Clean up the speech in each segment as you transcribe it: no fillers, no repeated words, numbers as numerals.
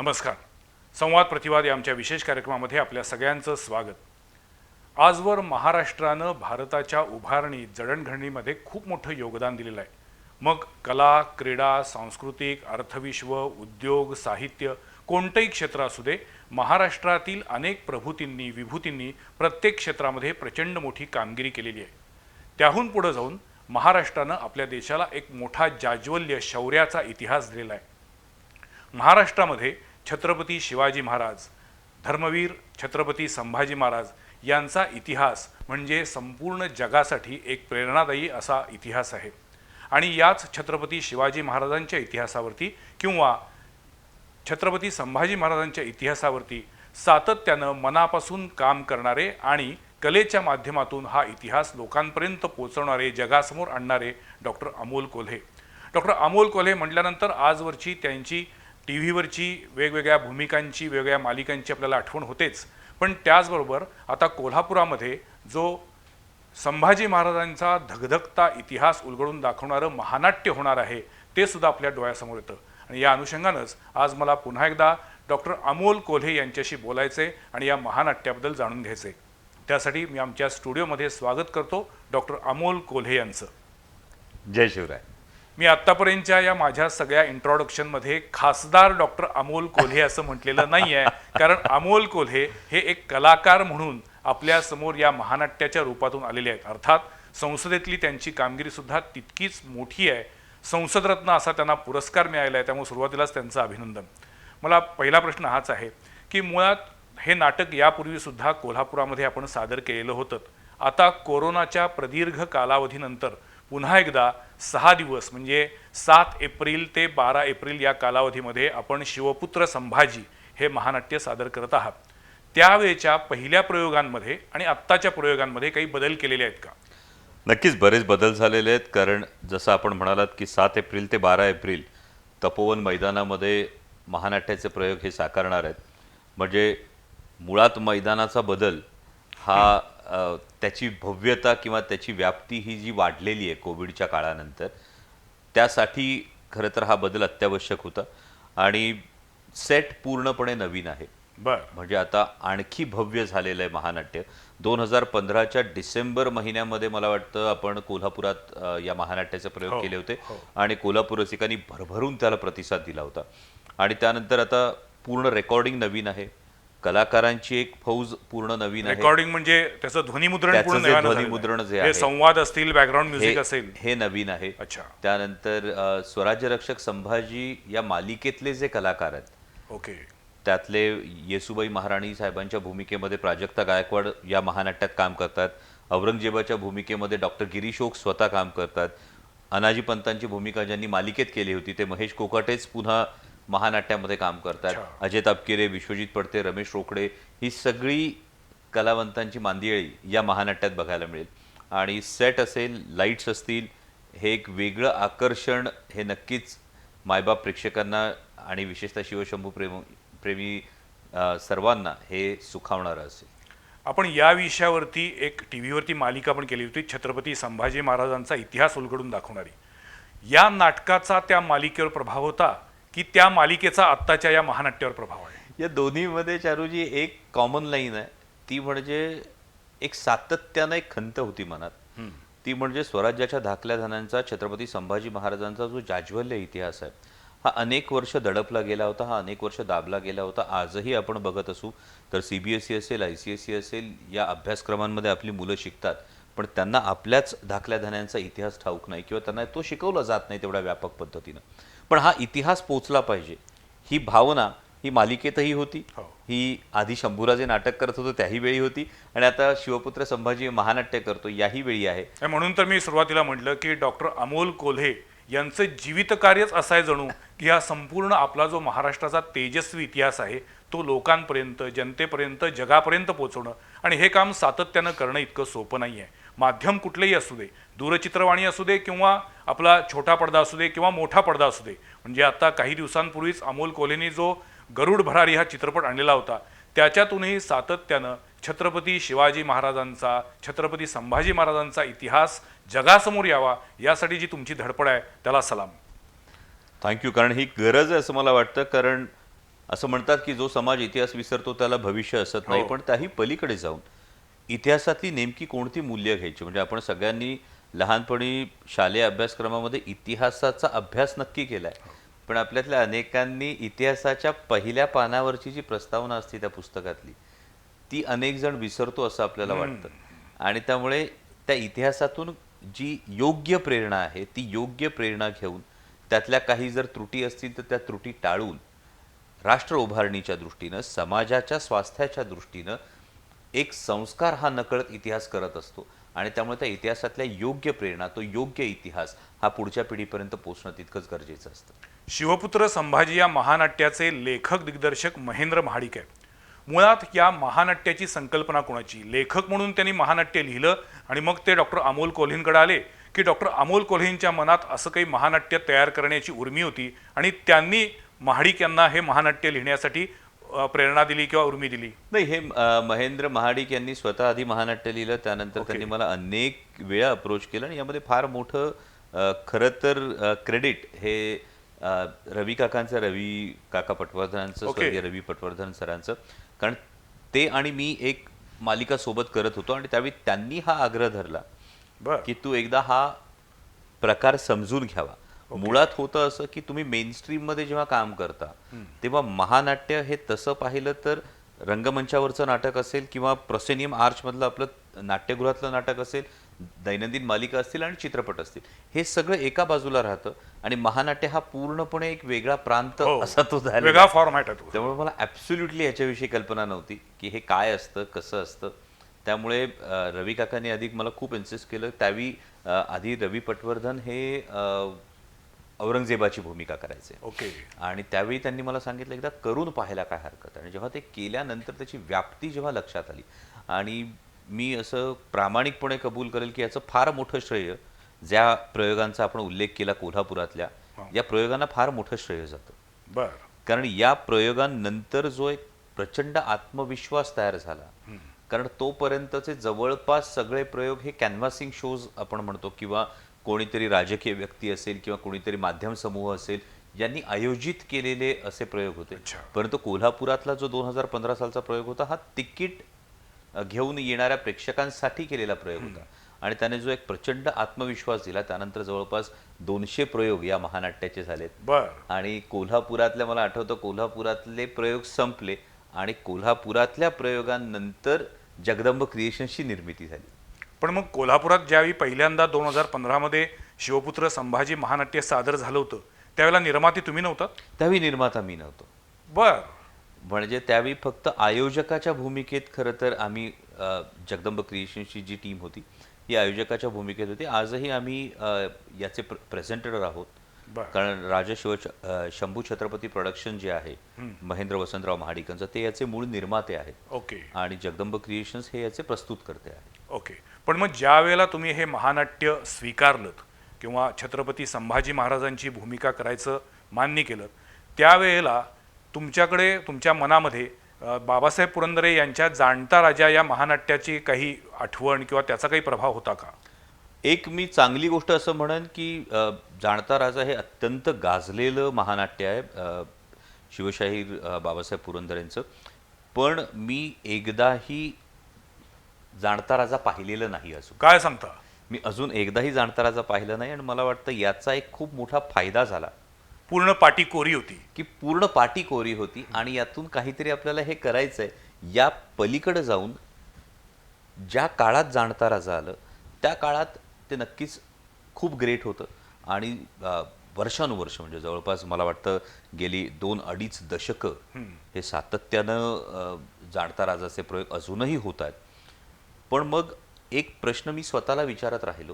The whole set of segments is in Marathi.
नमस्कार. संवाद प्रतिवाद या आमच्या विशेष कार्यक्रमामध्ये आपल्या सगळ्यांचं स्वागत. आजवर महाराष्ट्रानं भारताच्या उभारणी जडणघडणीमध्ये खूप मोठं योगदान दिलेलं आहे. मग कला, क्रीडा, सांस्कृतिक, अर्थविश्व, उद्योग, साहित्य कोणतंही क्षेत्र असू दे, महाराष्ट्रातील अनेक प्रभूतींनी विभूतींनी प्रत्येक क्षेत्रामध्ये प्रचंड मोठी कामगिरी केलेली आहे. त्याहून पुढे जाऊन महाराष्ट्रानं आपल्या देशाला एक मोठा जाज्वल्य शौर्याचा इतिहास दिलेला आहे. महाराष्ट्रामध्ये छत्रपती शिवाजी महाराज, धर्मवीर छत्रपती संभाजी महाराज यांचा इतिहास म्हणजे संपूर्ण जगासाठी एक प्रेरणादायी असा इतिहास आहे. आणि याच छत्रपती शिवाजी महाराजांच्या इतिहासावरती किंवा छत्रपती संभाजी महाराजांच्या इतिहासावरती सातत्यानं मनापासून काम करणारे आणि कलेच्या माध्यमातून हा इतिहास लोकांपर्यंत पोहोचवणारे, जगासमोर आणणारे डॉक्टर अमोल कोल्हे. डॉक्टर अमोल कोल्हे म्हटल्यानंतर आजवरची त्यांची टी व्हीवरची वेगवेगळ्या भूमिकांची, वेगवेगळ्या मालिकांची आपल्याला आठवण होतेच. पण त्याचबरोबर आता कोल्हापुरामध्ये जो संभाजी महाराजांचा धगधगता इतिहास उलगडून दाखवणारं महानाट्य होणार आहे ते सुद्धा आपल्या डोळ्यासमोर येतं. आणि या अनुषंगानंच आज मला पुन्हा एकदा डॉक्टर अमोल कोल्हे यांच्याशी बोलायचे आणि या महानाट्याबद्दल जाणून घ्यायचे. त्यासाठी मी आमच्या स्टुडिओमध्ये स्वागत करतो डॉक्टर अमोल कोल्हे यांचं. जय शिवराय. मी आत्तापर्यंतच्या या माझ्या सगळ्या इंट्रोडक्शनमध्ये खासदार डॉक्टर अमोल कोल्हे असं म्हटलेलं नाही आहे, कारण अमोल कोल्हे हे एक कलाकार म्हणून आपल्या समोर या महानाट्याच्या रूपातून आलेले आहेत. अर्थात संसदेतली त्यांची कामगिरीसुद्धा तितकीच मोठी आहे. संसदरत्न असा त्यांना पुरस्कार मिळाला आहे, त्यामुळे सुरुवातीलाच त्यांचं अभिनंदन. मला पहिला प्रश्न हाच आहे की मुळात हे नाटक यापूर्वीसुद्धा कोल्हापुरामध्ये आपण सादर केलेलं होतं. आता कोरोनाच्या प्रदीर्घ कालावधीनंतर पुन्हा एकदा 6 दिवस म्हणजे 7 एप्रिल ते 12 एप्रिल या कालावधीमध्ये आपण शिवपुत्र संभाजी हे महानाट्य सादर करत आहात. त्यावेळेच्या पहिल्या प्रयोगांमध्ये आणि आत्ताच्या प्रयोगांमध्ये काही बदल केलेले आहेत का? नक्कीच बरेच बदल झालेले आहेत. कारण जसं आपण म्हणालात की 7 एप्रिल ते 12 एप्रिल तपोवन मैदानामध्ये महानाट्याचे प्रयोग हे साकारणार आहेत. म्हणजे मुळात मैदानाचा बदल हा त्याची भव्यता किंवा त्याची व्याप्ती ही जी वाढलेली आहे कोविडच्या काळानंतर, त्यासाठी खरं तर हा बदल अत्यावश्यक होता. आणि सेट पूर्णपणे नवीन आहे. म्हणजे आता आणखी भव्य झालेलं आहे महानाट्य. 2015च्या डिसेंबर महिन्यामध्ये मला वाटतं आपण कोल्हापुरात या महानाट्याचे प्रयोग केले होते आणि कोल्हापूर रसिकांनी भरभरून त्याला प्रतिसाद दिला होता. आणि त्यानंतर आता पूर्ण रेकॉर्डिंग नवीन आहे, कलाकारांची एक फौज पूर्ण नवीन आहे. रेकॉर्डिंग म्हणजे त्याचं ध्वनिमुद्रण, ध्वनिमुद्रण जे आहे, संवाद असतील, बॅकग्राऊंड म्युझिक असेल, हे नवीन आहे. अच्छा. त्यानंतर स्वराज्य रक्षक संभाजी या मालिकेतले जे कलाकार आहेत, ओके, त्यातले येसुबाई महाराणी साहेबांच्या भूमिकेमध्ये प्राजक्ता गायकवाड या महानाट्यात काम करतात. औरंगजेबाच्या भूमिकेमध्ये डॉक्टर गिरीश ओक स्वतः काम करतात. अनाजी पंतांची भूमिका ज्यांनी मालिकेत केली होती ते महेश कोकाटेच पुन्हा महानाट्यामध्ये काम करतात. अजय तापकिरे, विश्वजित पडते, रमेश रोकडे ही सगळी कलावंतांची मांदियाळी या महानाट्यात बघायला मिळेल. आणि सेट असेल, लाईट्स असतील, हे एक वेगळं आकर्षण हे नक्कीच मायबाप प्रेक्षकांना आणि विशेषतः शिवशंभू प्रेमी सर्वांना हे सुखावणारं असेल. आपण या विषयावरती एक टी व्हीवरती मालिका पण केली होती, छत्रपती संभाजी महाराजांचा इतिहास उलगडून दाखवणारी. या नाटकाचा त्या मालिकेवर प्रभाव होता की त्या मालिकेचा आत्ताच्या या महानाट्यावर प्रभाव आहे? या दोन्हीमध्ये चारूजी एक कॉमन लाईन आहे, ती म्हणजे एक सातत्यानं एक खंत होती मनात. ती म्हणजे स्वराज्याच्या धाकल्या धनांचा छत्रपती संभाजी महाराजांचा जो जाज्वल्य इतिहास आहे हा अनेक वर्ष दडपला गेला होता, हा अनेक वर्ष दाबला गेला होता. आजही आपण बघत असू तर CBSE असेल, ICSE असेल, या अभ्यासक्रमांमध्ये आपली मुलं शिकतात, पण त्यांना आपल्याच धाकल्या धन्यांचा इतिहास ठाऊक नाही किंवा त्यांना तो शिकवला जात नाही तेवढ्या व्यापक पद्धतीनं. पण हा इतिहास पोचला पाहिजे ही भावना ही मालिकेतही होती, ही आधी शंभूराजे नाटक करत होतो त्याही वेळी होती आणि आता शिवपुत्र संभाजी महानाट्य करतो याही वेळी आहे. म्हणून तर मी सुरुवातीला म्हटलं की डॉक्टर अमोल कोल्हे यांचं जीवित कार्यच असं आहे जणू की हा संपूर्ण आपला जो महाराष्ट्राचा तेजस्वी इतिहास आहे तो लोकांपर्यंत, जनतेपर्यंत, जगापर्यंत पोहोचवणं. आणि हे काम सातत्यानं करणं इतकं सोपं नाही आहे. माध्यम कुठलेही असू दे, दूरचित्रवाणी असू दे किंवा आपला छोटा पडदा असू दे किंवा मोठा पडदा असू दे. म्हणजे आता काही दिवसांपूर्वीच अमोल कोल्हेंनी जो गरुड भरारी हा चित्रपट आणलेला होता त्याच्यातूनही सातत्यानं छत्रपती शिवाजी महाराजांचा, छत्रपती संभाजी महाराजांचा इतिहास जगासमोर यावा यासाठी जी तुमची धडपड आहे त्याला सलाम. थँक्यू. कारण ही गरज आहे असं मला वाटतं. कारण असं म्हणतात की जो समाज इतिहास विसरतो त्याला भविष्य असत नाही, हो. पण त्याही पलीकडे जाऊन इतिहासातली नेमकी कोणती मूल्य घ्यायची. म्हणजे आपण सगळ्यांनी लहानपणी शालेय अभ्यासक्रमामध्ये इतिहासाचा अभ्यास नक्की केलाय, पण आपल्यातल्या अनेकांनी इतिहासाच्या पहिल्या पानावरची जी प्रस्तावना असते त्या पुस्तकातली, ती अनेक जण विसरतो असं आपल्याला वाटतं. आणि त्यामुळे त्या इतिहासातून जी योग्य प्रेरणा आहे ती योग्य प्रेरणा घेऊन त्यातल्या काही जर त्रुटी असतील तर त्या त्रुटी टाळून राष्ट्र उभारणीच्या दृष्टीनं, समाजाच्या स्वास्थ्याच्या दृष्टीनं एक संस्कार हा नकळत इतिहास करत असतो. आणि त्यामुळे त्या इतिहासातल्या योग्य प्रेरणा, तो योग्य इतिहास हा पुढच्या पिढीपर्यंत पोहोचणं तितकंच गरजेचं असतं. शिवपुत्र संभाजी या महानाट्याचे लेखक दिग्दर्शक महेंद्र महाडिक आहेत. मुळात या महानाट्याची संकल्पना कोणाची? लेखक म्हणून त्यांनी महानाट्य लिहिलं आणि मग ते डॉक्टर अमोल कोल्हेंकडे आले, की डॉक्टर अमोल कोल्हेंच्या मनात असं काही महानाट्य तयार करण्याची उर्मी होती आणि त्यांनी महाडिक यांना हे महानाट्य लिहिण्यासाठी प्रेरणा दिली किंवा उर्मी दिली? नाही, हे महेंद्र महाडिक यांनी स्वतः आधी महानाट्य लिहिलं, त्यानंतर ओके. त्यांनी मला अनेक वेळा अप्रोच केलं आणि यामध्ये फार मोठं खरं तर क्रेडिट हे रवी काकांचं, रवी काका पटवर्धनांचं, ओके. स्वर्गीय रवी पटवर्धन सरांचं. कारण ते आणि मी एक मालिका सोबत करत होतो आणि त्यावेळी त्यांनी हा आग्रह धरला बर. की तू एकदा हा प्रकार समजून घ्यावा. मुळात होतं असं की तुम्ही मेनस्ट्रीम मध्ये जेव्हा काम करता तेव्हा महानाट्य हे तसं पाहिलं तर रंगमंचावरचं नाटक असेल किंवा प्रोसेनियम आर्च मधलं आपलं नाट्यगृहातलं नाटक असेल, दैनंदिन मालिका असतील आणि चित्रपट असतील, हे सगळं एका बाजूला राहतं आणि महानाट्य हा पूर्णपणे एक वेगळा प्रांत हो. असा तो झाला. वेगळा फॉर्मॅट आहे तो. त्यामुळे मला ॲब्सोल्युटली याच्याविषयी कल्पना नव्हती की हे काय असतं, कसं असतं. त्यामुळे रवी काकांनी अधिक मला खूप इन्सिस्ट केलं. त्यावेळी आधी रवी पटवर्धन हे औरंगजेबाची भूमिका करायचे ओके. आणि त्यावेळी त्यांनी मला सांगितलं एकदा करून पाहायला काय हरकत. आणि जेव्हा ते केल्यानंतर त्याची व्याप्ती जेव्हा लक्षात आली आणि मी असं प्रामाणिकपणे कबूल करेल की याचं फार मोठं श्रेय, ज्या प्रयोगांचा आपण उल्लेख केला कोल्हापुरातल्या, या प्रयोगांना फार मोठं श्रेय जातं. बर. कारण या प्रयोगांनंतर जो एक प्रचंड आत्मविश्वास तयार झाला, कारण तोपर्यंतचे जवळपास सगळे प्रयोग हे कॅनव्हासिंग शोज आपण म्हणतो किंवा कोणीतरी राजकीय व्यक्ती असेल किंवा कोणीतरी माध्यम समूह असेल यांनी आयोजित केलेले असे प्रयोग होते. अच्छा. परंतु कोल्हापुरातला जो 2015 सालचा प्रयोग होता हा तिकीट घेऊन येणाऱ्या प्रेक्षकांसाठी केलेला प्रयोग होता आणि त्याने जो एक प्रचंड आत्मविश्वास दिला. त्यानंतर जवळपास 200 प्रयोग या महानाट्याचे झालेत. बर. आणि कोल्हापुरातल्या मला आठवतं कोल्हापुरातले प्रयोग संपले आणि कोल्हापुरातल्या प्रयोगांनंतर जगदंब क्रिएशन्सची निर्मिती झाली. पण मग कोल्हापुरात ज्यावेळी पहिल्यांदा 2015 मध्ये शिवपुत्र संभाजी महानाट्य सादर झालं होतं त्यावेळेला निर्माती तुम्ही नव्हतात? त्यावेळी निर्माता मी नव्हतो. बर. म्हणजे त्यावेळी फक्त आयोजकाच्या भूमिकेत खरं तर आम्ही जगदंब क्रिएशन्सची जी टीम होती ही आयोजकाच्या भूमिकेत होती. आजही आम्ही याचे प्रेझेंटर आहोत. बर. कारण शंभू छत्रपती प्रोडक्शन जे आहे महेंद्र वसंतराव महाडिकांचं, ते याचे मूळ निर्माते आहेत. ओके. आणि जगदंब क्रिएशन्स हे याचे प्रस्तुत करते आहेत. ओके. पण मग ज्या वेळेला तुम्ही हे महानाट्य स्वीकारलं किंवा छत्रपती संभाजी महाराजांची भूमिका करायचं मान्य केलं, त्यावेळेला तुमच्याकडे तुमच्या मनामध्ये बाबासाहेब पुरंदरे यांच्या जाणता राजा या महानाट्याची काही आठवण किंवा त्याचा काही प्रभाव होता का? एक मी चांगली गोष्ट असं म्हणेन की जाणता राजा हे अत्यंत गाजलेलं महानाट्य आहे शिवशाहीर बाबासाहेब पुरंदरेंचं. पण मी एकदाही जाणता राजा पाहिलेलं नाही. अजून काय सांगता? मी अजून एकदाही जाणता राजा पाहिलं नाही आणि मला वाटतं याचा एक खूप मोठा फायदा झाला. पूर्ण पाटी कोरी होती. की पूर्ण पाटी कोरी होती आणि यातून काहीतरी आपल्याला हे करायचंय. या पलीकडे जाऊन ज्या काळात जाणता राजा आलं त्या काळात ते नक्कीच खूप ग्रेट होतं आणि वर्षानुवर्ष म्हणजे जवळपास मला वाटतं गेली 2-2.5 दशकं हे सातत्यानं जाणता राजाचे प्रयोग अजूनही होत आहेत. पण मग एक प्रश्न मी स्वतःला विचारत राहिलो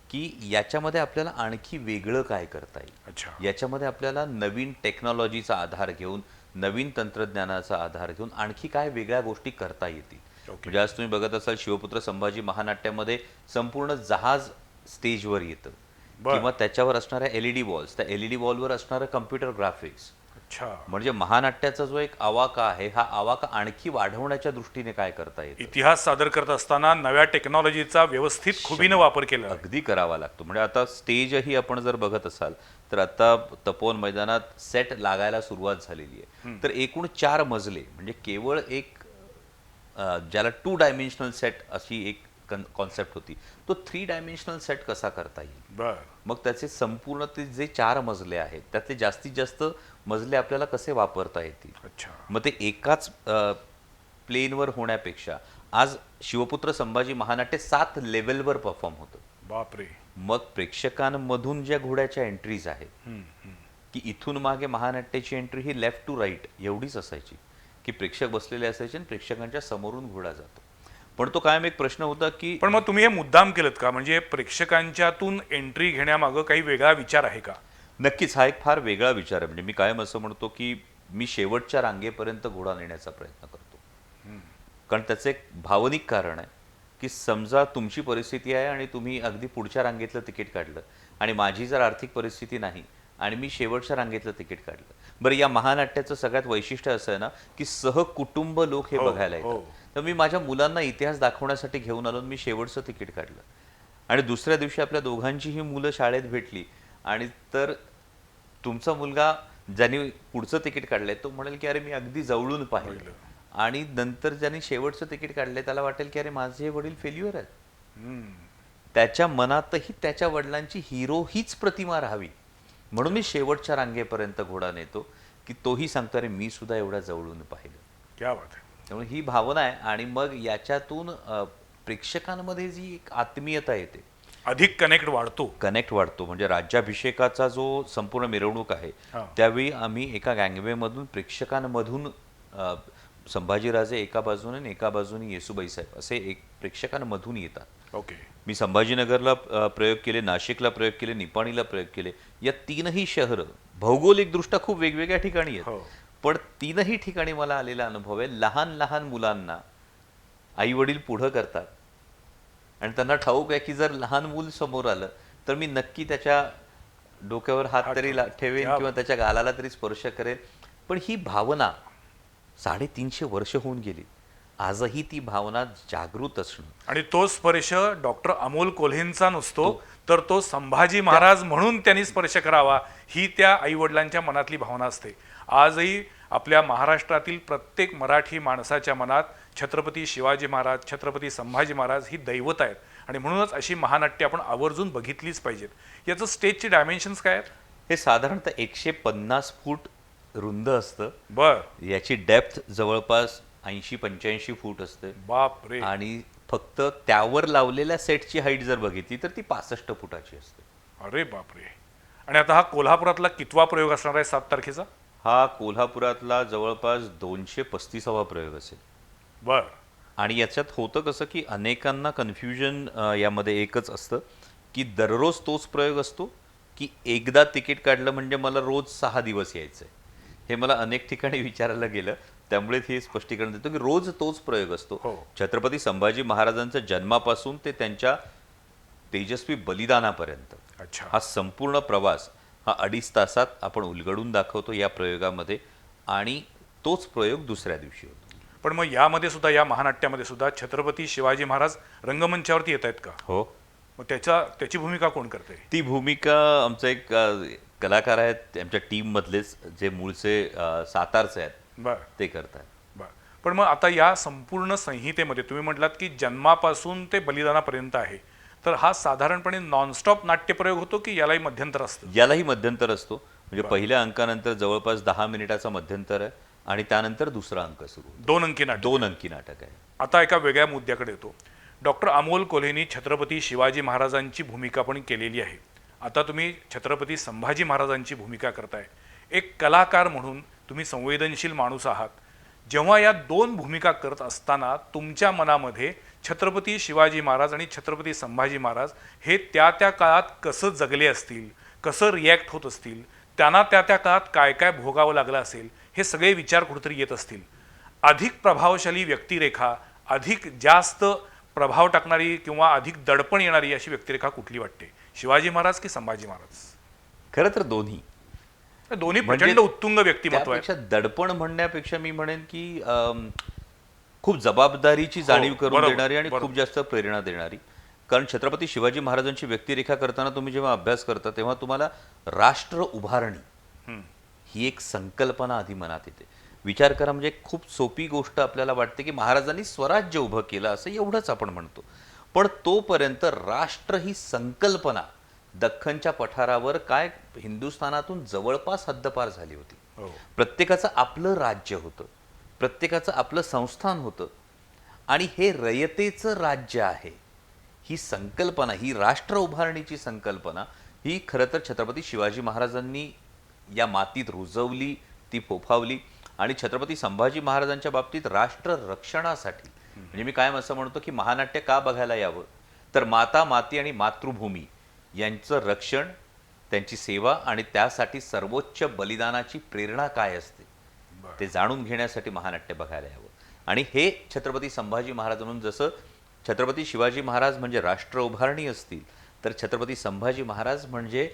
की याच्यामध्ये आपल्याला आणखी वेगळं काय करता येईल. अच्छा. याच्यामध्ये आपल्याला नवीन टेक्नॉलॉजीचा आधार घेऊन, नवीन तंत्रज्ञानाचा आधार घेऊन आणखी काय वेगळ्या गोष्टी करता येतील. म्हणजे आज तुम्ही बघत असाल शिवपुत्र संभाजी महानाट्यामध्ये संपूर्ण जहाज स्टेजवर येतं बरं. किंवा त्याच्यावर असणाऱ्या LED वॉल्स, त्या LED वॉलवर असणारं कम्प्युटर ग्राफिक्स, अच्छा. म्हणजे महानाट्याचा जो एक आवाका आहे, हा आवाका आणखी वाढवण्याच्या दृष्टीने काय करता येतं इतिहास सादर करत असताना नव्या टेक्नॉलॉजीचा व्यवस्थित खुबीनं वापर केला आहे. अगदी करावा लागतो. म्हणजे आता स्टेजही आपण जर बघत असाल तर आता तपोवन मैदानात सेट लागायला सुरुवात झालेली आहे. तर एकूण 4 मजले म्हणजे केवळ एक ज्याला 2 डायमेन्शनल सेट अशी एक कॉन्सेप्ट होती, तो 3 डायमेन्शनल सेट कसा करता येईल. बर. मग त्याचे संपूर्ण ते जे 4 मजले आहेत त्यातले जास्तीत जास्त मजले आपल्याला कसे वापरता येतील. अच्छा. मग ते एकाच प्लेनवर होण्यापेक्षा आज शिवपुत्र संभाजी महानाट्य 7 लेवलवर परफॉर्म होतं. बापरे. मग प्रेक्षकांमधून ज्या घोड्याच्या एंट्रीज आहेत की इथून मागे महानाट्याची एंट्री ही लेफ्ट टू राईट एवढीच असायची की प्रेक्षक बसलेले असायचे आणि प्रेक्षकांच्या समोरून घोडा जातो. पण तो कायम एक प्रश्न होता की पण मग तुम्ही हे मुद्दाम केलं का, म्हणजे प्रेक्षकांच्यातून एंट्री घेण्यामागं काही वेगळा विचार आहे का? नक्कीच हा एक फार वेगळा विचार आहे. म्हणजे मी कायम असं म्हणतो की मी शेवटच्या रांगेपर्यंत घोडा नेण्याचा प्रयत्न करतो. कारण त्याचं एक भावनिक कारण आहे की समजा तुमची परिस्थिती आहे आणि तुम्ही अगदी पुढच्या रांगेतलं तिकीट काढलं आणि माझी जर आर्थिक परिस्थिती नाही आणि मी शेवटच्या रांगेतलं तिकीट काढलं. बरं, या महानाट्याचं सगळ्यात वैशिष्ट्य असं आहे ना की सहकुटुंब लोक हे हो, बघायला हो. येतात. तर मी माझ्या मुलांना इतिहास दाखवण्यासाठी घेऊन आलो, मी शेवटचं तिकीट काढलं आणि दुसऱ्या दिवशी आपल्या दोघांचीही मुलं शाळेत भेटली आणि तर तुमचा मुलगा ज्यांनी पुढचं तिकीट काढलंय तो म्हणेल की अरे मी अगदी जवळून पाहिलं, आणि नंतर ज्यांनी शेवटचं तिकीट काढलंय त्याला वाटेल की अरे माझे वडील फेल्युअर आहेत. त्याच्या मनातही त्याच्या वडिलांची हिरो हीच प्रतिमा राहावी म्हणून मी शेवटच्या रांगेपर्यंत घोडा नेतो की तोही सांगतो अरे मी सुद्धा एवढ्या जवळून पाहिलं. क्या बात आहे. त्यामुळे ही भावना आहे आणि मग याच्यातून प्रेक्षकांमध्ये जी एक आत्मीयता येते, अधिक कनेक्ट वाढतो. म्हणजे राज्याभिषेकाचा जो संपूर्ण मिरवणूक आहे हा. त्यावेळी आम्ही एका गँगवेमधून प्रेक्षकांमधून संभाजीराजे एका बाजूने आणि एका बाजूने येसुबाई साहेब असे एक प्रेक्षकांमधून येतात. ओके. मी संभाजीनगरला प्रयोग केले, नाशिकला प्रयोग केले, निपाणीला प्रयोग केले. या तीनही शहरं भौगोलिकदृष्ट्या खूप वेगवेगळ्या ठिकाणी आहेत. हो. पण तीनही ठिकाणी मला आलेला अनुभव आहे, लहान लहान मुलांना आई वडील पुढं करतात आणि त्यांना ठाऊक आहे की जर लहान मूल समोर आलं तर मी नक्की त्याच्या डोक्यावर हात तरी ठेवेन किंवा त्याच्या गालाला तरी स्पर्श करेन. पण ही भावना 350 वर्ष होऊन गेली, आजही ती भावना जागृत असणं. आणि तो स्पर्श डॉक्टर अमोल कोल्हेंचा नसतो, तर तो संभाजी महाराज म्हणून त्यांनी स्पर्श करावा ही त्या आई वडिलांच्या मनातली भावना असते. आजही आपल्या महाराष्ट्रातील प्रत्येक मराठी माणसाच्या मनात छत्रपती शिवाजी महाराज, छत्रपती संभाजी महाराज ही दैवत आहेत आणि म्हणूनच अशी महानाट्य आपण आवर्जून बघितलीच पाहिजेत. याचं स्टेजची डायमेन्शन्स काय आहेत? हे साधारणतः 150 फूट रुंद असतं. बर. याची डेप्थ जवळपास 80-85 फूट असते. बाप रे. आणि फक्त त्यावर लावलेल्या सेटची हाईट जर बघितली तर ती 65 फुटाची असते. अरे बापरे. आणि आता हा कोल्हापुरातला कितवा प्रयोग असणार आहे 7 तारखेचा? हा कोल्हापुरातला जवळपास 235वा प्रयोग असेल. बर. आणि याच्यात होतं कसं की अनेकांना कन्फ्युजन यामध्ये एकच असतं की दररोज तोच प्रयोग असतो की एकदा तिकीट काढलं म्हणजे मला रोज 6 दिवस यायचं आहे. हे मला अनेक ठिकाणी विचारायला गेलं, त्यामुळे हे स्पष्टीकरण देतो की रोज तोच प्रयोग असतो. हो. छत्रपती संभाजी महाराजांच्या जन्मापासून ते त्यांच्या तेजस्वी बलिदानापर्यंत अच्छा. हा संपूर्ण प्रवास हा 2.5 तासात आपण उलगडून दाखवतो या प्रयोगामध्ये, आणि तोच प्रयोग दुसऱ्या दिवशी होतो. पण मग यामध्ये सुद्धा, या महानाट्यामध्ये सुद्धा छत्रपती शिवाजी महाराज रंगमंचावरती येत आहेत का? हो. मग त्याची भूमिका कोण करते? ती भूमिका आमचा एक कलाकार आहेत आमच्या टीम मधलेच, जे मूळचे सातारचे आहेत, बर. ते करतात. बर. पण मग आता या संपूर्ण संहितेमध्ये तुम्ही म्हटलात की जन्मापासून ते बलिदानापर्यंत आहे, तर हा साधारणपणे नॉनस्टॉप नाट्यप्रयोग होतो की यालाही मध्यंतर असतं? यालाही मध्यंतर असतो. म्हणजे पहिल्या अंकानंतर जवळपास 10 मिनिटाचा मध्यंतर आहे आणि त्यानंतर दुसरा अंक सुरू होतो. 2 अंकी नाटक. 2 अंकी नाटक आहे. आता एका वेगळ्या मुद्द्याकडे येतो. डॉक्टर अमोल कोल्हेंनी छत्रपती शिवाजी महाराजांची भूमिका पण केलेली आहे. आता तुम्ही छत्रपती संभाजी महाराजांची भूमिका करताय. एक कलाकार म्हणून तुम्ही संवेदनशील माणूस आहात. जेव्हा या 2 भूमिका करत असताना तुमच्या मनामध्ये छत्रपती शिवाजी महाराज आणि छत्रपती संभाजी महाराज हे त्या काळात कसं जगले असतील, कसं रिॲक्ट होत असतील, त्यांना त्या काळात काय काय भोगावं लागलं असेल, हे सगळे विचार कुठेतरी येत असतील. अधिक प्रभावशाली व्यक्तिरेखा, अधिक जास्त प्रभाव टाकणारी किंवा अधिक दडपण येणारी अशी व्यक्तिरेखा कुठली वाटते? शिवाजी महाराज की संभाजी महाराज? खरं तर दोन्ही. दोन्ही म्हणजे प्रचंड उत्तुंग व्यक्तिमत्व आहेत. त्यापेक्षा दडपण म्हणण्यापेक्षा मी म्हणेन की खूप जबाबदारीची जाणीव करून बरोबर, देणारी आणि बरोबर. खूप जास्त प्रेरणा देणारी. कारण छत्रपती शिवाजी महाराजांची व्यक्तिरेखा करताना तुम्ही जेव्हा अभ्यास करता तेव्हा तुम्हाला राष्ट्र उभारणी ही एक संकल्पना आधी मनात येते. विचार करा, म्हणजे एक खूप सोपी गोष्ट आपल्याला वाटते की महाराजांनी स्वराज्य उभं केलं असं एवढंच आपण म्हणतो. पण तोपर्यंत राष्ट्र ही संकल्पना दख्खनच्या पठारावर काय हिंदुस्थानातून जवळपास हद्दपार झाली होती. हो. प्रत्येकाचं आपलं राज्य होतं, प्रत्येकाचं आपलं संस्थान होतं आणि हे रयतेचं राज्य आहे. ही संकल्पना, ही राष्ट्र उभारणीची संकल्पना ही खरं तर छत्रपती शिवाजी महाराजांनी या मातीत रुजवली, ती फोफावली. आणि छत्रपती संभाजी महाराजांच्या बाबतीत राष्ट्र रक्षणासाठी, म्हणजे मी कायम असं म्हणतो की महानाट्य का बघायला यावं, तर माता, माती आणि मातृभूमी यांचं रक्षण, त्यांची सेवा आणि त्यासाठी सर्वोच्च बलिदानाची प्रेरणा काय असते ते जाणून घेण्यासाठी महानाट्य बघायला यावं. आणि हे छत्रपती संभाजी महाराज म्हणून, जसं छत्रपती शिवाजी महाराज म्हणजे राष्ट्र उभारणी असतील, तर छत्रपती संभाजी महाराज म्हणजे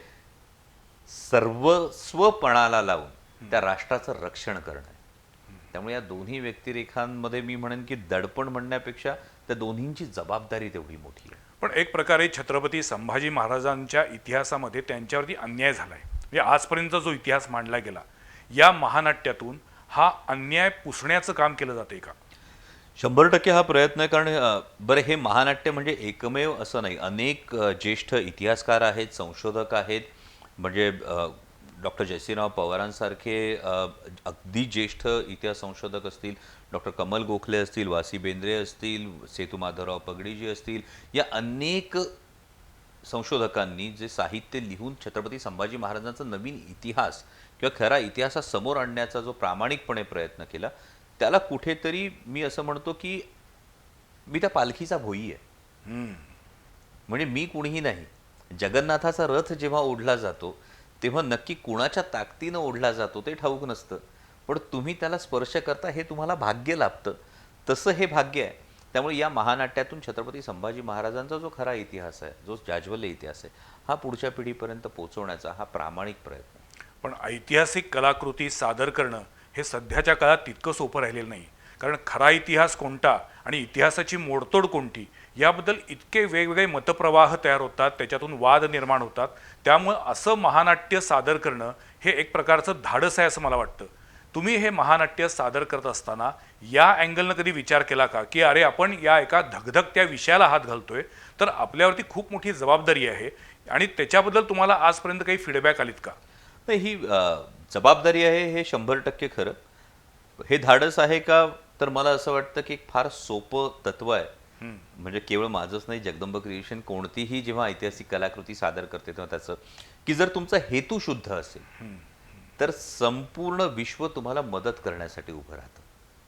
सर्वस्वपणाला लावून त्या राष्ट्राचं रक्षण करणं आहे. त्यामुळे या दोन्ही व्यक्तिरेखांमध्ये मी म्हणेन की दडपण म्हणण्यापेक्षा त्या दोन्हींची जबाबदारी तेवढी मोठी आहे. पण एक प्रकारे छत्रपती संभाजी महाराजांच्या इतिहासामध्ये त्यांच्यावरती अन्याय झालाय. म्हणजे आजपर्यंत जो इतिहास मांडला गेला, या महानाट्यातून हा अन्याय पुसण्याचं काम केलं जाते का? 100% हा प्रयत्न आहे. कारण बरं, हे महानाट्य म्हणजे एकमेव असं नाही. अनेक ज्येष्ठ इतिहासकार आहेत, संशोधक आहेत. म्हणजे डॉक्टर जयसिंहराव पवारांसारखे अगदी ज्येष्ठ इतिहास संशोधक असतील, डॉक्टर कमल गोखले असतील, वासी बेंद्रे असतील, सेतू माधवराव पगडीजी असतील, या अनेक संशोधकांनी जे साहित्य लिहून छत्रपती संभाजी महाराजांचा नवीन इतिहास किंवा खरा इतिहास हा समोर आणण्याचा जो प्रामाणिकपणे प्रयत्न केला, त्याला कुठेतरी मी असं म्हणतो की मी त्या पालखीचा भोई आहे. म्हणजे मी कुणीही नाही. जगन्नाथाचा रथ जेव्हा ओढला जातो तेव्हा नक्की कुणाच्या ताकदीनं ओढला जातो ते ठाऊक नसतं, पण तुम्ही त्याला स्पर्श करता हे तुम्हाला भाग्य लाभतं. तसं हे भाग्य आहे. त्यामुळे या महानाट्यातून छत्रपती संभाजी महाराजांचा जो खरा इतिहास आहे, जो जाज्वल्य इतिहास आहे, हा पुढच्या पिढीपर्यंत पोहोचवण्याचा हा प्रामाणिक प्रयत्न आहे. पण ऐतिहासिक कलाकृती सादर करणं हे सध्याच्या काळात तितकं सोपं राहिलेलं नाही. कारण खरा इतिहास कोणता आणि इतिहासाची मोडतोड कोणती याबद्दल इतके वेगवेगळे मतप्रवाह तयार होतात, त्याच्यातून वाद निर्माण होतात. त्यामुळं असं महानाट्य सादर करणं हे एक प्रकारचं धाडस आहे असं मला वाटतं. तुम्ही हे महानाट्य सादर करत असताना या अँगलनं कधी विचार केला का की अरे आपण या एका धगधगत्या विषयाला हात घालतोय, तर आपल्यावरती खूप मोठी जबाबदारी आहे, आणि त्याच्याबद्दल तुम्हाला आजपर्यंत काही फीडबॅक आलीत का? नाही, ही जबाबदारी आहे हे 100% खरं. हे धाडस आहे का, तर मला असं वाटतं की एक फार सोपं तत्व आहे. म्हणजे केवळ माझंच नाही, जगदंब क्रिएशन कोणतीही जेव्हा ऐतिहासिक कलाकृती सादर करते तेव्हा त्याचं की जर तुमचा हेतू शुद्ध असेल तर संपूर्ण विश्व तुम्हाला मदत करण्यासाठी उभं राहतं.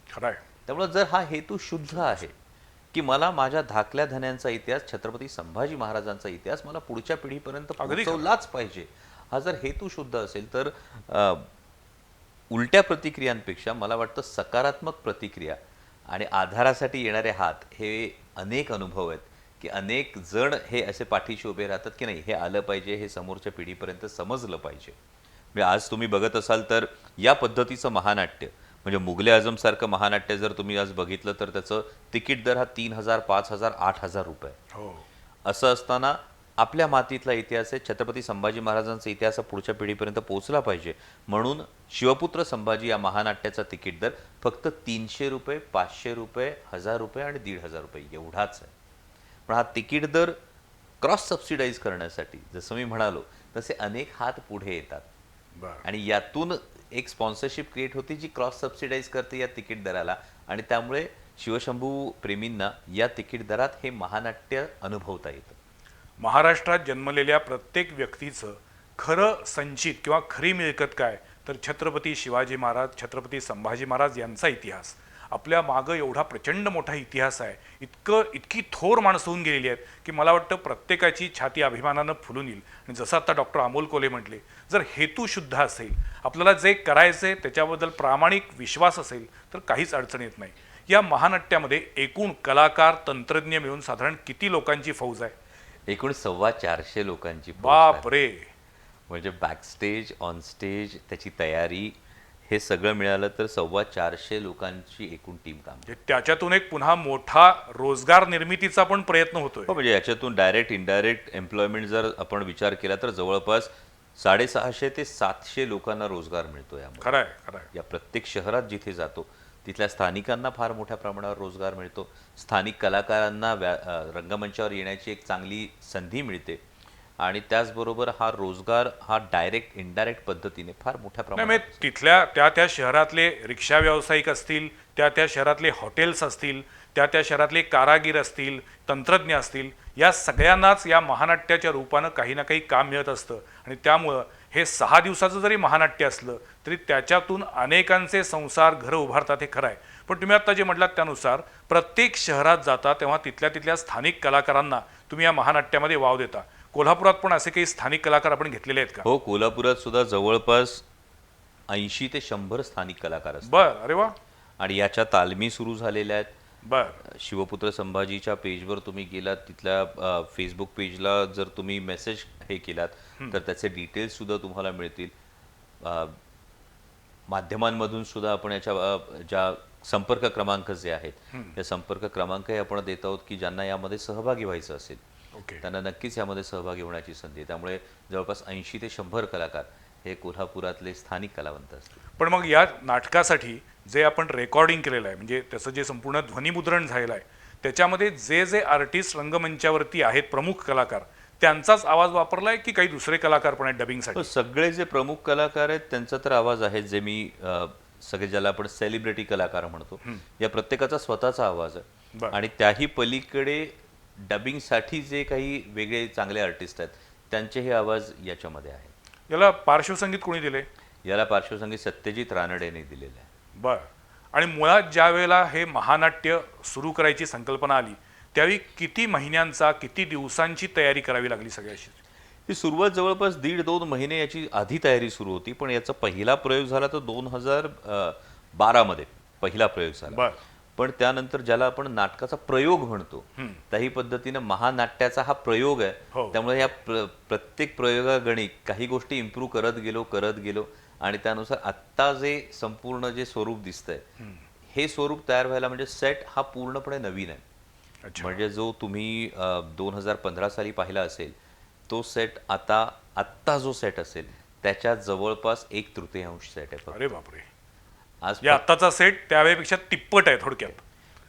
खरं आहे. त्यामुळे जर हा हेतू शुद्ध आहे की मला माझ्या धाकल्या धन्यांचा इतिहास, छत्रपती संभाजी महाराजांचा इतिहास मला पुढच्या पिढीपर्यंत अगदी खरं. पोहोचवलाच पाहिजे, हा जर हेतू शुद्ध असेल, तर उलट्या प्रतिक्रियांपेक्षा मला वाटतं सकारात्मक प्रतिक्रिया आणि आधारासाठी येणारे हात हे अनेक अनुभव आहेत की अनेक जण हे असे पाठीशी उभे राहतात की नाही, हे आलं पाहिजे, हे समोरच्या पिढीपर्यंत समजलं पाहिजे. म्हणजे आज तुम्ही बघत असाल तर या पद्धतीचं महानाट्य, म्हणजे मुघले आझम सारखं महानाट्य जर तुम्ही आज बघितलं तर त्याचं तिकीट दर हा 3,000, 5,000, 8,000 रुपये. हो. असं असताना आपल्या मातीतला इतिहास आहे, छत्रपती संभाजी महाराजांचा इतिहास हा पुढच्या पिढीपर्यंत पोहोचला पाहिजे म्हणून शिवपुत्र संभाजी या महानाट्याचा तिकीट दर फक्त 300 रुपये, 500 रुपये, 1,000 रुपये आणि 1,500 रुपये एवढाच आहे. पण हा तिकीट दर क्रॉस सबसिडाईज करण्यासाठी जसं मी म्हणालो तसे अनेक हात पुढे येतात बरं. आणि यातून एक स्पॉन्सरशिप क्रिएट होती जी क्रॉस सबसिडाईज करते या तिकीट दराला, आणि त्यामुळे शिवशंभू प्रेमींना या तिकीट दरात हे महानाट्य अनुभवता येतं. महाराष्ट्रात जन्मलेल्या प्रत्येक व्यक्तीचं खरं संचित किंवा खरी मिळकत काय, तर छत्रपती शिवाजी महाराज, छत्रपती संभाजी महाराज यांचा इतिहास. आपल्या मागं एवढा प्रचंड मोठा इतिहास आहे, इतकी थोर माणसं होऊन गेलेली आहेत की मला वाटतं प्रत्येकाची छाती अभिमानानं फुलून येईल. आणि जसं आता डॉक्टर अमोल कोल्हे म्हटले, जर हेतू शुद्ध असेल, आपल्याला जे करायचे त्याच्याबद्दल प्रामाणिक विश्वास असेल, तर काहीच अडचण येत नाही. या महानाट्यामध्ये एकूण कलाकार, तंत्रज्ञ मिळून साधारण किती लोकांची फौज आहे? एकूण 450 लोकांची फौज आहे. बाप रे. म्हणजे बॅकस्टेज, ऑनस्टेज, त्याची तयारी हे सगळं मिळालं तर 450 लोकांची एकूण टीम काम करते. म्हणजे त्याच्यातून एक पुन्हा मोठा रोजगार निर्मितीचा पण प्रयत्न होतोय. हो, म्हणजे याच्यातून डायरेक्ट इनडायरेक्ट एम्प्लॉयमेंट जर आपण विचार केला तर जवळपास 650 ते 700 लोकांना रोजगार मिळतो यामुळे. खरंय खरंय. या प्रत्येक शहरात जिथे जातो तिथल्या स्थानिकांना फार मोठ्या प्रमाणावर रोजगार मिळतो. स्थानिक कलाकारांना रंगमंचावर येण्याची एक चांगली संधी मिळते आणि त्याचबरोबर हा रोजगार हा डायरेक्ट इनडायरेक्ट पद्धतीने फार मोठ्या नाही प्रमाणात म्हणजे तिथल्या त्या शहरातले रिक्षा व्यावसायिक असतील, त्या शहरातले हॉटेल्स असतील, त्या शहरातले कारागीर असतील, तंत्रज्ञ असतील, या सगळ्यांनाच या महानाट्याच्या रूपानं काही ना काही काम मिळत असतं. आणि त्यामुळं हे 6 दिवसाचं जरी महानाट्य असलं तरी त्याच्यातून अनेकांचे संसार घरं उभारतात, हे खरं आहे. पण तुम्ही आत्ता जे म्हटलात त्यानुसार प्रत्येक शहरात जाता तेव्हा तिथल्या स्थानिक कलाकारांना तुम्ही या महानाट्यामध्ये वाव देता. कोल्हापुरात पण असे काही स्थानिक कलाकार आपण घेतलेले आहेत का? हो, कोल्हापुरात सुद्धा जवळपास 80 ते 100 स्थानिक कलाकार असतात बर, अरे वा, आणि याच्या तालमी सुरू झालेल्या आहेत. बर, शिवपुत्र संभाजीच्या पेजवर तुम्ही गेलात, तिथल्या फेसबुक पेजला जर तुम्ही मेसेज हे केलात तर त्याचे डिटेल्स सुद्धा तुम्हाला मिळतील. अ, माध्यमांमधून सुद्धा आपण याच्या ज्या संपर्क क्रमांक जे आहेत त्या संपर्क क्रमांकही आपण देत आहोत की ज्यांना यामध्ये सहभागी व्हायचं असेल ओके. त्यांना नक्कीच यामध्ये सहभागी होण्याची संधी आहे. त्यामुळे जवळपास 80 ते 100 कलाकार हे कोल्हापुरातले स्थानिक कलावंत असतील. पण मग या नाटकासाठी जे आपण रेकॉर्डिंग केलेलं आहे, म्हणजे त्याचं जे संपूर्ण ध्वनिमुद्रण झालेलं आहे, त्याच्यामध्ये जे जे आर्टिस्ट रंगमंचावरती आहेत, प्रमुख कलाकार, त्यांचाच आवाज वापरलाय की काही दुसरे कलाकार पण आहेत डबिंगसाठी? हो, सगळे जे प्रमुख कलाकार आहेत त्यांचा तर आवाज आहे. जे मी सगळे ज्याला आपण सेलिब्रिटी कलाकार म्हणतो, या प्रत्येकाचा स्वतःचा आवाज आहे. बरं. आणि त्याही पलीकडे डबिंगसाठी जे काही वेगळे चांगले आर्टिस्ट आहेत त्यांचेही आवाज याच्यामध्ये आहेत. याला पार्श्वसंगीत कोणी दिले? याला पार्श्वसंगीत सत्यजित रानडेने दिलेलं आहे. बर. आणि मुळात ज्या वेळेला हे महानाट्य सुरू करायची संकल्पना आली त्यावेळी किती महिन्यांचा, किती दिवसांची तयारी करावी लागली सगळ्याशी? ही सुरुवात जवळपास 1.5-2 महिने याची आधी तयारी सुरू होती, पण याचा पहिला प्रयोग झाला तर 2012 मध्ये पहिला प्रयोग झाला. बर. पण त्यानंतर ज्याला आपण नाटकाचा प्रयोग म्हणतो त्याही पद्धतीनं महानाट्याचा हा प्रयोग आहे. हो. त्यामुळे या प्रत्येक प्रयोगागणिक काही गोष्टी इम्प्रूव्ह करत गेलो आणि त्यानुसार आत्ता जे संपूर्ण जे स्वरूप दिसतंय हे स्वरूप तयार व्हायला म्हणजे सेट हा पूर्णपणे नवीन आहे. अच्छा. म्हणजे जो तुम्ही 2015 साली पाहिला असेल तो सेट आत्ता जो सेट असेल त्याच्या जवळपास 1/3 सेट आहे. अरे बापरे. आज या आत्ताचा सेट त्यावेळेपेक्षा तिप्पट आहे थोडक्यात.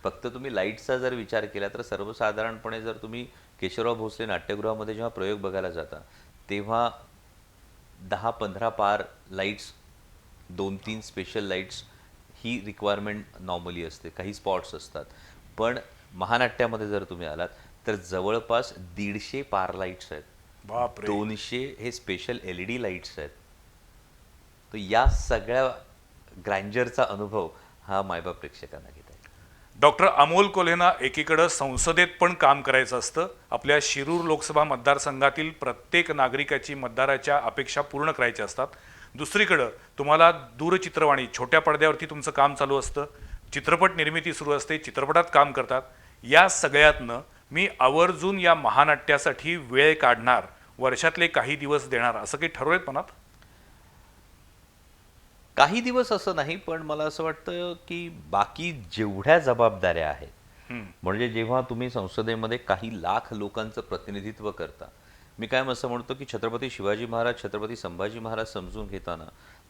फक्त तुम्ही लाईटचा जर विचार केला तर सर्वसाधारणपणे जर तुम्ही केशवराव भोसले नाट्यगृहामध्ये जेव्हा प्रयोग बघायला जाता तेव्हा 10-15 पार लाईट्स, 2-3 स्पेशल लाईट्स ही रिक्वायरमेंट नॉर्मली असते. काही स्पॉट्स असतात. पण महानाट्यामध्ये जर तुम्ही आलात तर जवळपास 150 पार लाईट्स आहेत. बापरे. 200 हे स्पेशल LED लाईट्स आहेत. तर या सगळ्या ग्रँजरचा अनुभव हा मायबाप प्रेक्षकांना घेत आहे. डॉक्टर अमोल कोल्हेंना एकीकडं संसदेत पण काम करायचं असतं, आपल्या शिरूर लोकसभा मतदारसंघातील प्रत्येक नागरिकाची मतदाराच्या अपेक्षा पूर्ण करायच्या असतात. दुसरीकडं तुम्हाला दूरचित्रवाणी, छोट्या पडद्यावरती तुमचं काम चालू असतं, चित्रपट निर्मिती सुरू असते, चित्रपटात काम करतात. या सगळ्यातनं मी आवर्जून या महानाट्यासाठी वेळ काढणार, वर्षातले काही दिवस देणार, असं काही ठरवलेत मनात? काही दिवस असं नाही, पण मला असं वाटतं की बाकी जेवढ्या जबाबदाऱ्या आहेत, म्हणजे जेव्हा तुम्ही संसदेमध्ये काही लाख लोकांचं प्रतिनिधित्व करता, मी काय असं म्हणतो की छत्रपती शिवाजी महाराज, छत्रपती संभाजी महाराज समजून घेताना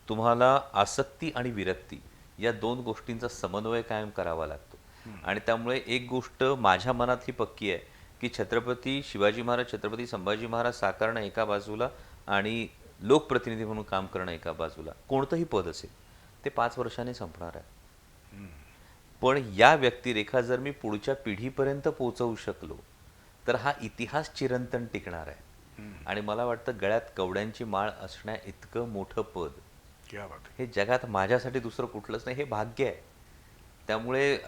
तुम्हाला आसक्ती आणि विरक्ती या 2 गोष्टींचा समन्वय कायम करावा लागतो. आणि त्यामुळे एक गोष्ट माझ्या मनात ही पक्की आहे की छत्रपती शिवाजी महाराज, छत्रपती संभाजी महाराज साकारणं एका बाजूला आणि लोकप्रतिनिधी म्हणून काम करणं एका बाजूला, कोणतंही पद असेल ते 5 वर्षांनी संपणार आहे. पण या व्यक्तिरेखा जर मी पुढच्या पिढीपर्यंत पोहोचवू शकलो तर हा इतिहास चिरंतन टिकणार आहे. आणि मला वाटतं गळ्यात कवड्यांची माळ असण्या इतकं मोठं पद क्या बात आहे. हे जगात माझ्यासाठी दुसरं कुठलंच नाही, हे भाग्य आहे. त्यामुळे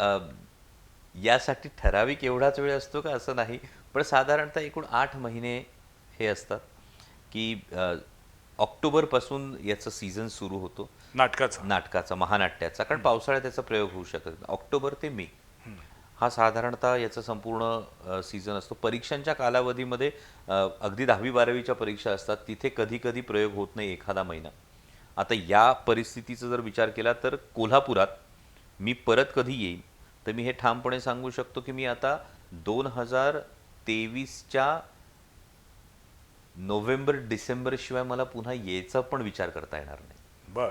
यासाठी ठराविक एवढाच वेळ असतो का असं नाही, पण साधारणतः एकूण 8 महिने हे असतात की ऑक्टोबरपासून याचा सीझन सुरू होतो नाटकाचा? नाटकाचा, महानाट्याचा, कारण पावसाळ्यात त्याचा प्रयोग होऊ शकत नाही. ऑक्टोबर ते मे हा साधारणतः याचा संपूर्ण सीझन असतो. परीक्षांच्या कालावधीमध्ये अगदी 10वी-12वीच्या परीक्षा असतात, तिथे कधी कधी प्रयोग होत नाही एखादा महिना. आता या परिस्थितीचा जर विचार केला तर कोल्हापुरात मी परत कधी येईन, तर मी हे ठामपणे सांगू शकतो की मी आता 2023च्या नोव्हेंबर-डिसेंबर शिवाय मला पुन्हा यायचा पण विचार करता येणार नाही. बर,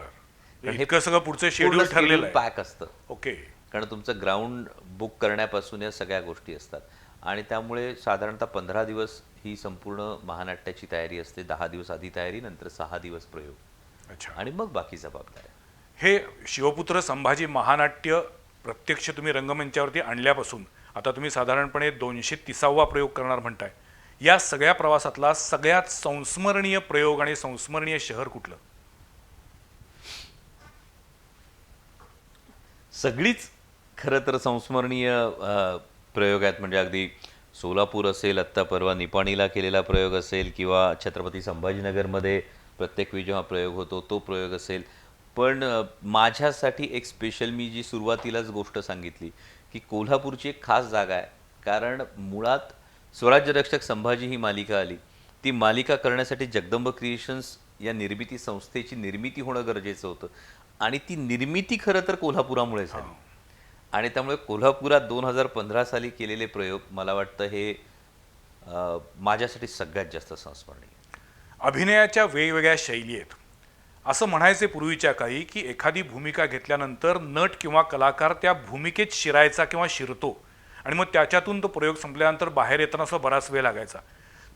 हे इतकं सगळं पुढचं शेड्यूल ठरलेलं आहे. पॅक असतं. ओके. कारण तुमचं ग्राउंड बुक करण्यापासून या सगळ्या गोष्टी असतात आणि त्यामुळे साधारणतः 15 दिवस ही संपूर्ण महानाट्याची तयारी असते. 10 दिवस आधी तयारी, नंतर 6 दिवस प्रयोग अच्छा. आणि मग बाकी जबाबदाऱ्या. हे शिवपुत्र संभाजी महानाट्य प्रत्यक्ष तुम्ही रंगमंचावरती आणल्यापासून आता तुम्ही साधारणपणे 230वा प्रयोग करणार म्हणताय. या सगळ्या प्रवासातला सगळ्यात संस्मरणीय प्रयोग आणि संस्मरणीय शहर कुठलं? सगळीच खरं तर संस्मरणीय प्रयोग आहेत. म्हणजे अगदी सोलापूर असेल, आत्ता परवा निपाणीला केलेला प्रयोग असेल, किंवा छत्रपती संभाजीनगरमध्ये प्रत्येक वेळी जेव्हा प्रयोग होतो तो प्रयोग असेल. पण माझ्यासाठी एक स्पेशल, मी जी सुरुवातीलाच गोष्ट सांगितली की कोल्हापूरची एक खास जागा आहे. कारण मुळात स्वराज्य रक्षक संभाजी ही मालिका आली. ती मालिका करण्यासाठी जगदंब क्रिएशन्स या निर्मिती संस्थेची निर्मिती होणं गरजेचं होतं आणि ती निर्मिती खरं तर कोल्हापुरामुळे झाली. आणि त्यामुळे कोल्हापुरात 2015 साली केलेले प्रयोग मला वाटतं हे माझ्यासाठी सगळ्यात जास्त संस्मरणीय. अभिनयाच्या वेगवेगळ्या शैली आहेत. असं म्हणायचे पूर्वीच्या काळी की एखादी भूमिका घेतल्यानंतर नट किंवा कलाकार त्या भूमिकेत शिरायचा किंवा शिरतो आणि मग त्याच्यातून तो प्रयोग संपल्यानंतर बाहेर येताना सुद्धा बराच वेळ लागायचा.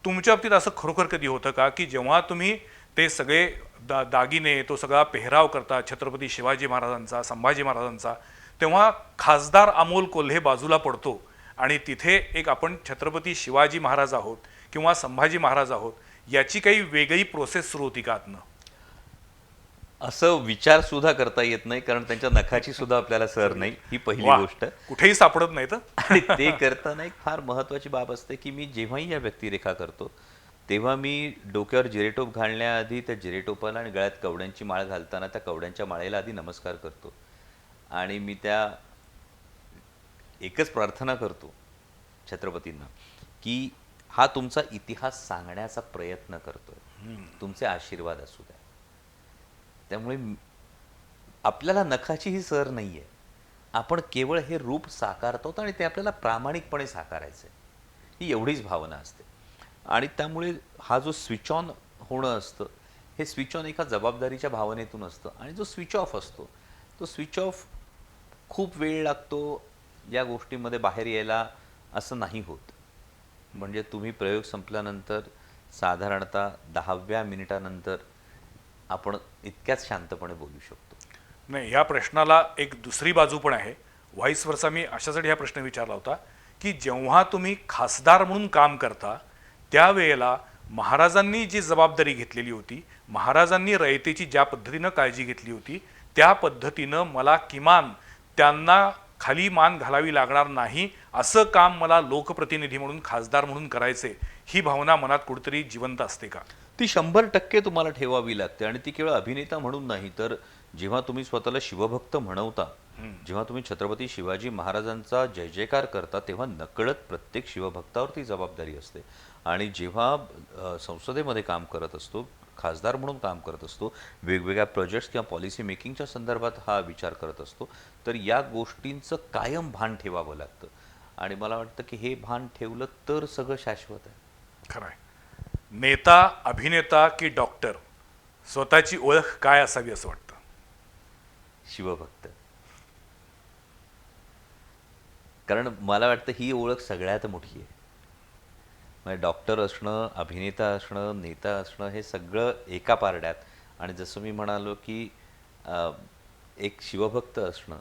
तुमच्या बाबतीत असं खरोखर कधी होतं का की जेव्हा तुम्ही ते सगळे दागिने, तो सगळा पेहराव करता छत्रपती शिवाजी महाराजांचा, संभाजी महाराजांचा, तेव्हा खासदार अमोल कोल्हे बाजूला पडतो आणि तिथे एक आपण छत्रपती शिवाजी महाराज आहोत किंवा संभाजी महाराज आहोत याची काही वेगळी प्रोसेस सुरू होती का आतनं? असं विचार सुद्धा करता येत नाही, कारण त्यांच्या नखाची सुद्धा आपल्याला सर नाही, ही पहिली वा, गोष्ट. कुठेही सापडत नाही तर. आणि ते करताना एक फार महत्त्वाची बाब असते की मी जेव्हाही या व्यक्तिरेखा करतो तेव्हा मी डोक्यावर जिरेटोप घालण्याआधी त्या जिरेटोपाला आणि गळ्यात कवड्यांची माळ घालताना त्या कवड्यांच्या माळेला आधी नमस्कार करतो आणि मी त्या एकच प्रार्थना करतो छत्रपतींना की हा तुमचा इतिहास सांगण्याचा प्रयत्न करतोय, तुमचे आशीर्वाद असू द्या. त्यामुळे आपल्याला नखाचीही सर नाहीये, आपण केवळ हे रूप साकारतो आणि ते आपल्याला प्रामाणिकपणे साकारायचं आहे, ही एवढीच भावना असते. आणि त्यामुळे हा जो स्विच ऑन होणं असतं, हे स्विच ऑन एका जबाबदारीच्या भावनेतून असतं आणि जो स्विच ऑफ असतो तो स्विच ऑफ खूप वेळ लागतो या गोष्टीमध्ये बाहेर यायला, असं नाही होत. म्हणजे तुम्ही प्रयोग संपल्यानंतर साधारणतः 10व्या मिनिटानंतर आपण इतक्याच शांतपणे बोलू शकतो. नाही, ह्या प्रश्नाला एक दुसरी बाजू पण आहे. व्हाईस वर्सा मी अशासाठी हा प्रश्न विचारला होता की जेव्हा तुम्ही खासदार म्हणून काम करता त्यावेळेला महाराजांनी जी जबाबदारी घेतलेली होती, महाराजांनी रयतेची ज्या पद्धतीनं काळजी घेतली होती त्या पद्धतीनं मला किमान त्यांना खाली मान घालावी लागणार नाही असं काम मला लोकप्रतिनिधी म्हणून, खासदार म्हणून करायचे, ही भावना मनात कुठेतरी जिवंत असते का? ती 100% तुम्हाला ठेवावी लागते. आणि ती केवळ अभिनेता म्हणून नाही, तर जेव्हा तुम्ही स्वतःला शिवभक्त म्हणवता, जेव्हा तुम्ही छत्रपती शिवाजी महाराजांचा जय जयकार करता, तेव्हा नकळत प्रत्येक शिवभक्तावर ती जबाबदारी असते. आणि जेव्हा संसदेमध्ये काम करत असतो, खासदार म्हणून काम करत असतो, वेगवेगळ्या प्रोजेक्ट्स किंवा पॉलिसी मेकिंगच्या संदर्भात हा विचार करत असतो, तर या गोष्टींचं कायम भान ठेवावं लागतं. आणि मला वाटतं की हे भान ठेवलं तर सगळं शाश्वत आहे. खरं आहे. नेता, अभिनेता की डॉक्टर, स्वतःची ओळख काय असावी असं वाटतं? शिवभक्त. कारण मला वाटतं ही ओळख सगळ्यात मोठी आहे. म्हणजे डॉक्टर असणं, अभिनेता असणं, नेता असणं, हे सगळं एका पारड्यात. आणि जसं मी म्हणालो की एक शिवभक्त असणं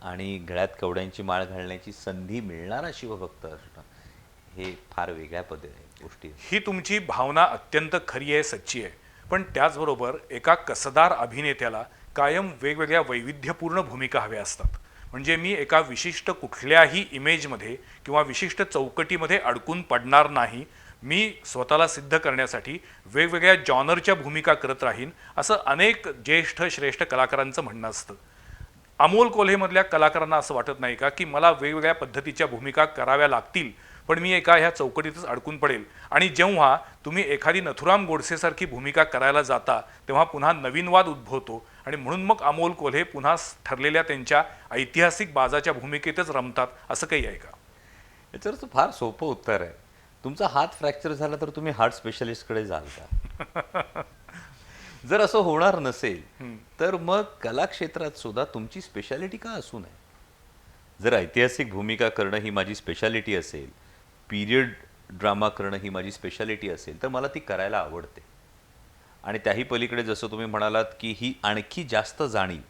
आणि गळ्यात कवड्यांची माळ घालण्याची संधी मिळणारा शिवभक्त असणं, हे फार वेगळ्या गोष्टी आहेत. ही तुमची भावना अत्यंत खरी आहे, सच्ची आहे. पण त्याचबरोबर एका कसदार अभिनेत्याला कायम वेगवेगळ्या वैविध्यपूर्ण भूमिका हव्या असतात. म्हणजे मी एका विशिष्ट कुठल्याही इमेजमध्ये किंवा विशिष्ट चौकटीमध्ये अडकून पडणार नाही, मी स्वतःला सिद्ध करण्यासाठी वेगवेगळ्या जॉनरच्या भूमिका करत राहीन, असं अनेक ज्येष्ठ श्रेष्ठ कलाकारांचं म्हणणं असतं. अमोल कोल्हेमधल्या कलाकारांना असं वाटत नाही का की मला वेगवेगळ्या पद्धतीच्या भूमिका कराव्या लागतील, पण मी एका ह्या चौकटीतच अडकून पडेल, आणि जेव्हा तुम्ही एखादी नथुराम गोडसेसारखी भूमिका करायला जाता तेव्हा पुन्हा नवीन वाद उद्भवतो, आणि म्हणून मग अमोल कोल्हे पुन्हा ठरलेल्या त्यांच्या ऐतिहासिक बाजाच्या भूमिकेतच रमतात, असं काही आहे का? याच्यावरचं फार सोपं उत्तर आहे. तुमचा हात फ्रॅक्चर झाला तर तुम्ही हार्ट स्पेशलिस्टकडे जाल का? जर असं होणार नसेल तर मग कला क्षेत्रात सुद्धा तुमची स्पेशालिटी का असू नये? जर ऐतिहासिक भूमिका करणं ही माझी स्पेशालिटी असेल, पिरियड ड्रामा करणं ही माझी स्पेशालिटी असेल, तर मला ती करायला आवडते. आणि त्याही पलीकडे जसं तुम्ही म्हणालात की ही आणखी जास्त जाणीव